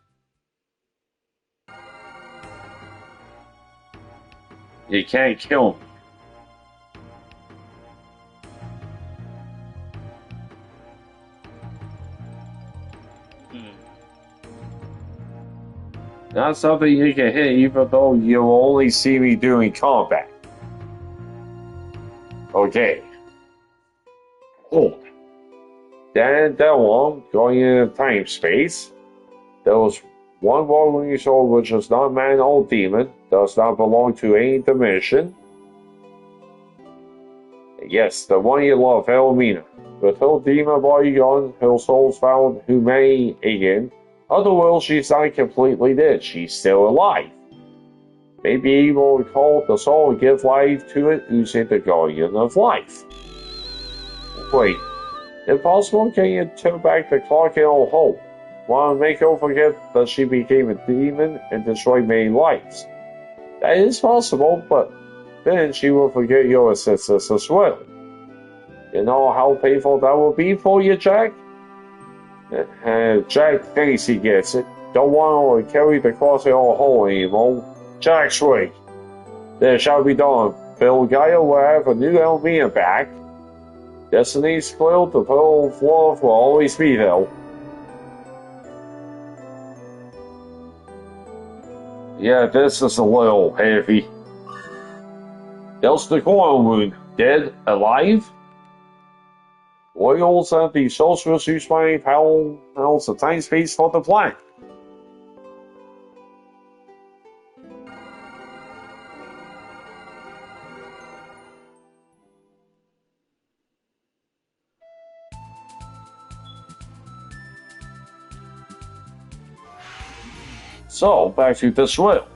You can't kill me. Not something you can hit even though you'll only see me doing combat. Okay. Hold. Then that one, going into time space, there was one Wolverine soul which is not man or demon, does not belong to any dimension. Yes, the one you love, Elmina. With her demon body gone, her soul's found humane again. Otherwise, she's not completely dead. She's still alive. Maybe able to call the soul and give life to it using the guardian of life. Wait, impossible? Can you turn back the clock in old home? Want to make her forget that she became a demon and destroyed many lives? That is possible, but then she will forget your assistance as well. You know how painful that will be for you, Jack? Jack thinks he gets it. Don't want to carry the cross in our hole anymore. Jack's right. There shall be done. Phil Gaia will have a new Elmina back. Destiny's split, the pearl of love will always be there. Yeah, this is a little heavy. There's the coil wound. Dead? Alive? Royals and the sorcerers whose mind howls the time space for the planet. So, back to this will.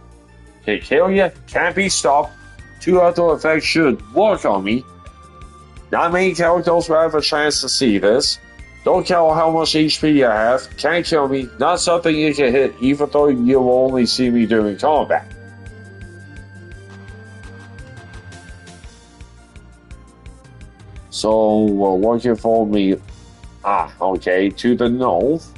Kikalia can't be stopped. 2 other effects should work on me. Not many characters will have a chance to see this. Don't care how much HP you have. Can't kill me. Not something you can hit even though you'll only see me during combat. So, we're looking for me. Okay, to the north.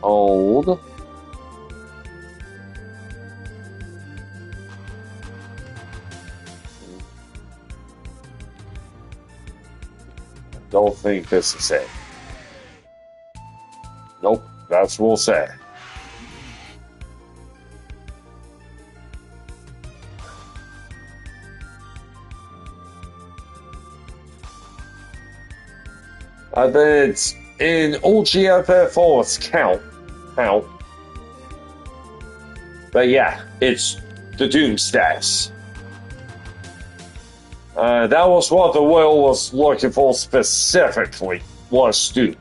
Old. Don't think this is it. Nope, that's what we'll say. Then it's in OGFF4, it's count. But yeah, it's the Doom stats. That was what the whale was looking for specifically, was Doom.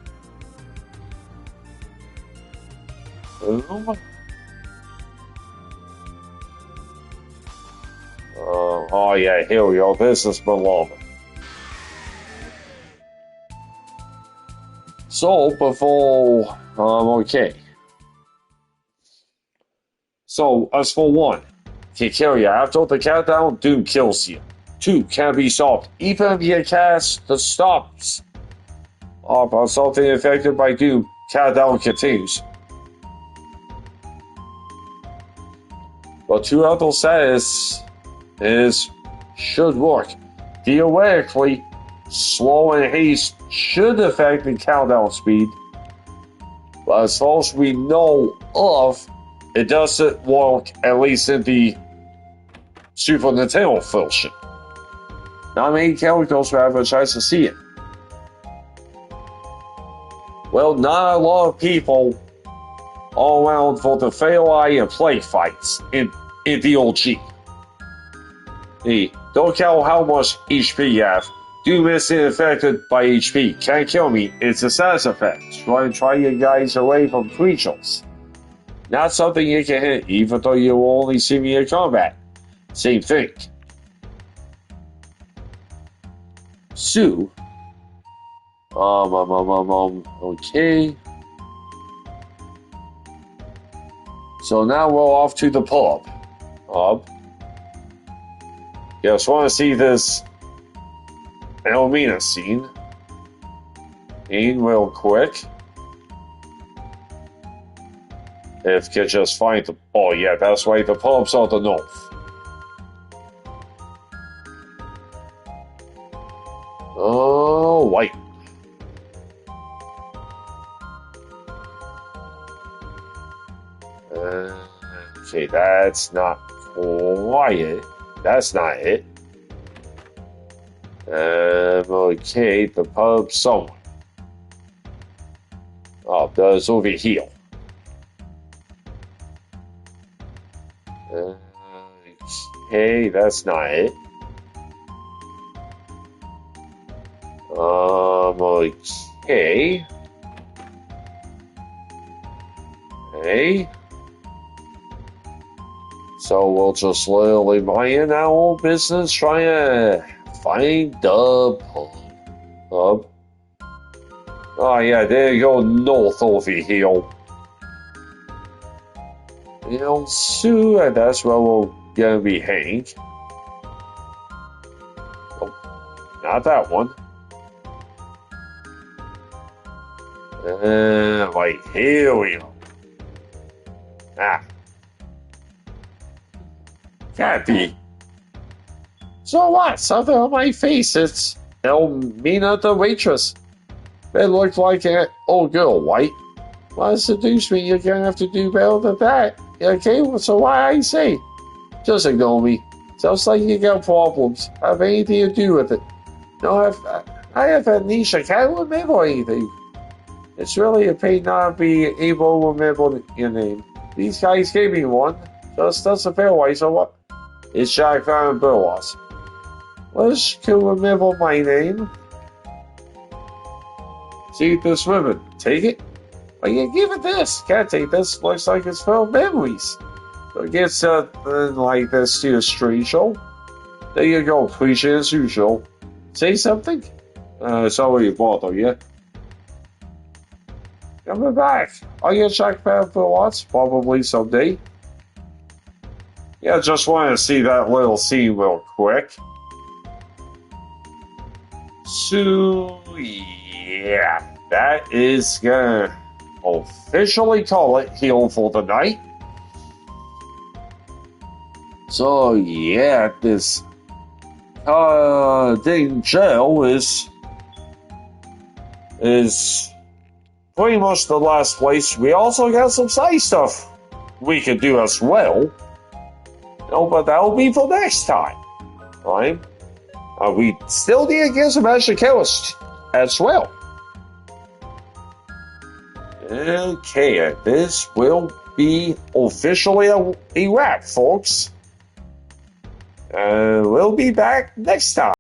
Oh yeah, here we go, this is Malama. So, before, okay. So, as for 1, Kikalia, after the countdown, Doom kills you. 2, can't be stopped. Even if you cast the stops upon something affected by Doom, countdown continues. But 2 other status should work. Theoretically, slow and haste should affect the countdown speed, but as far as we know of, it doesn't work, at least in the Super Nintendo version. Not many characters will have a chance to see it. Well, not a lot of people all around for the Fail Eye and Play fights in the OG. Hey, don't care how much HP you have. Do miss it affected by HP. Can't kill me. It's a side effect. Try you guys away from creatures. Not something you can hit, even though you will only see me in combat. Same thing. Sue. Okay. So now we're off to the pub. Just want to see this Elmina scene. Real quick. If you could just find the... Oh yeah, that's right, the pub's on the north. Oh, white. Okay, that's not quiet. That's not it. Okay, the pub somewhere. Oh, that's over here. Okay, that's not it. Okay. Hey. So we'll just literally mind our own business, trying to find the pub. Oh yeah, there you go, north over here. You know, Sue, and that's where we're gonna be hanging. Oh, not that one. Right, here we go. Ah. Can't be. So what? Something on my face. It's Elmina the waitress. It looked like an old girl, White. Well, seduce me, you're gonna have to do better than that. Okay, so why I say? Just ignore me. Sounds like you got problems. Have anything to do with it. No, I have amnesia. I can't remember anything. It's really a pain not being able to remember your name. These guys gave me one. Just that's a fair way, so what? It's Jack Van Burwas. Let's can remember my name. See this ribbon. Take it? Well, you give it this. Can't take this. Looks like it's full of memories. So get something like this to a street show. There you go. Appreciate as usual. Say something? Sorry to bother you. Coming back. Are you Jack Van Burwas? Probably someday. Yeah, just wanted to see that little scene real quick. So, yeah, that is gonna officially call it here for the night. So, yeah, this thing jail is pretty much the last place. We also got some side stuff we could do as well. No, but that'll be for next time. Right? We still need to get some extra kills as well. Okay, this will be officially a wrap, folks. We'll be back next time.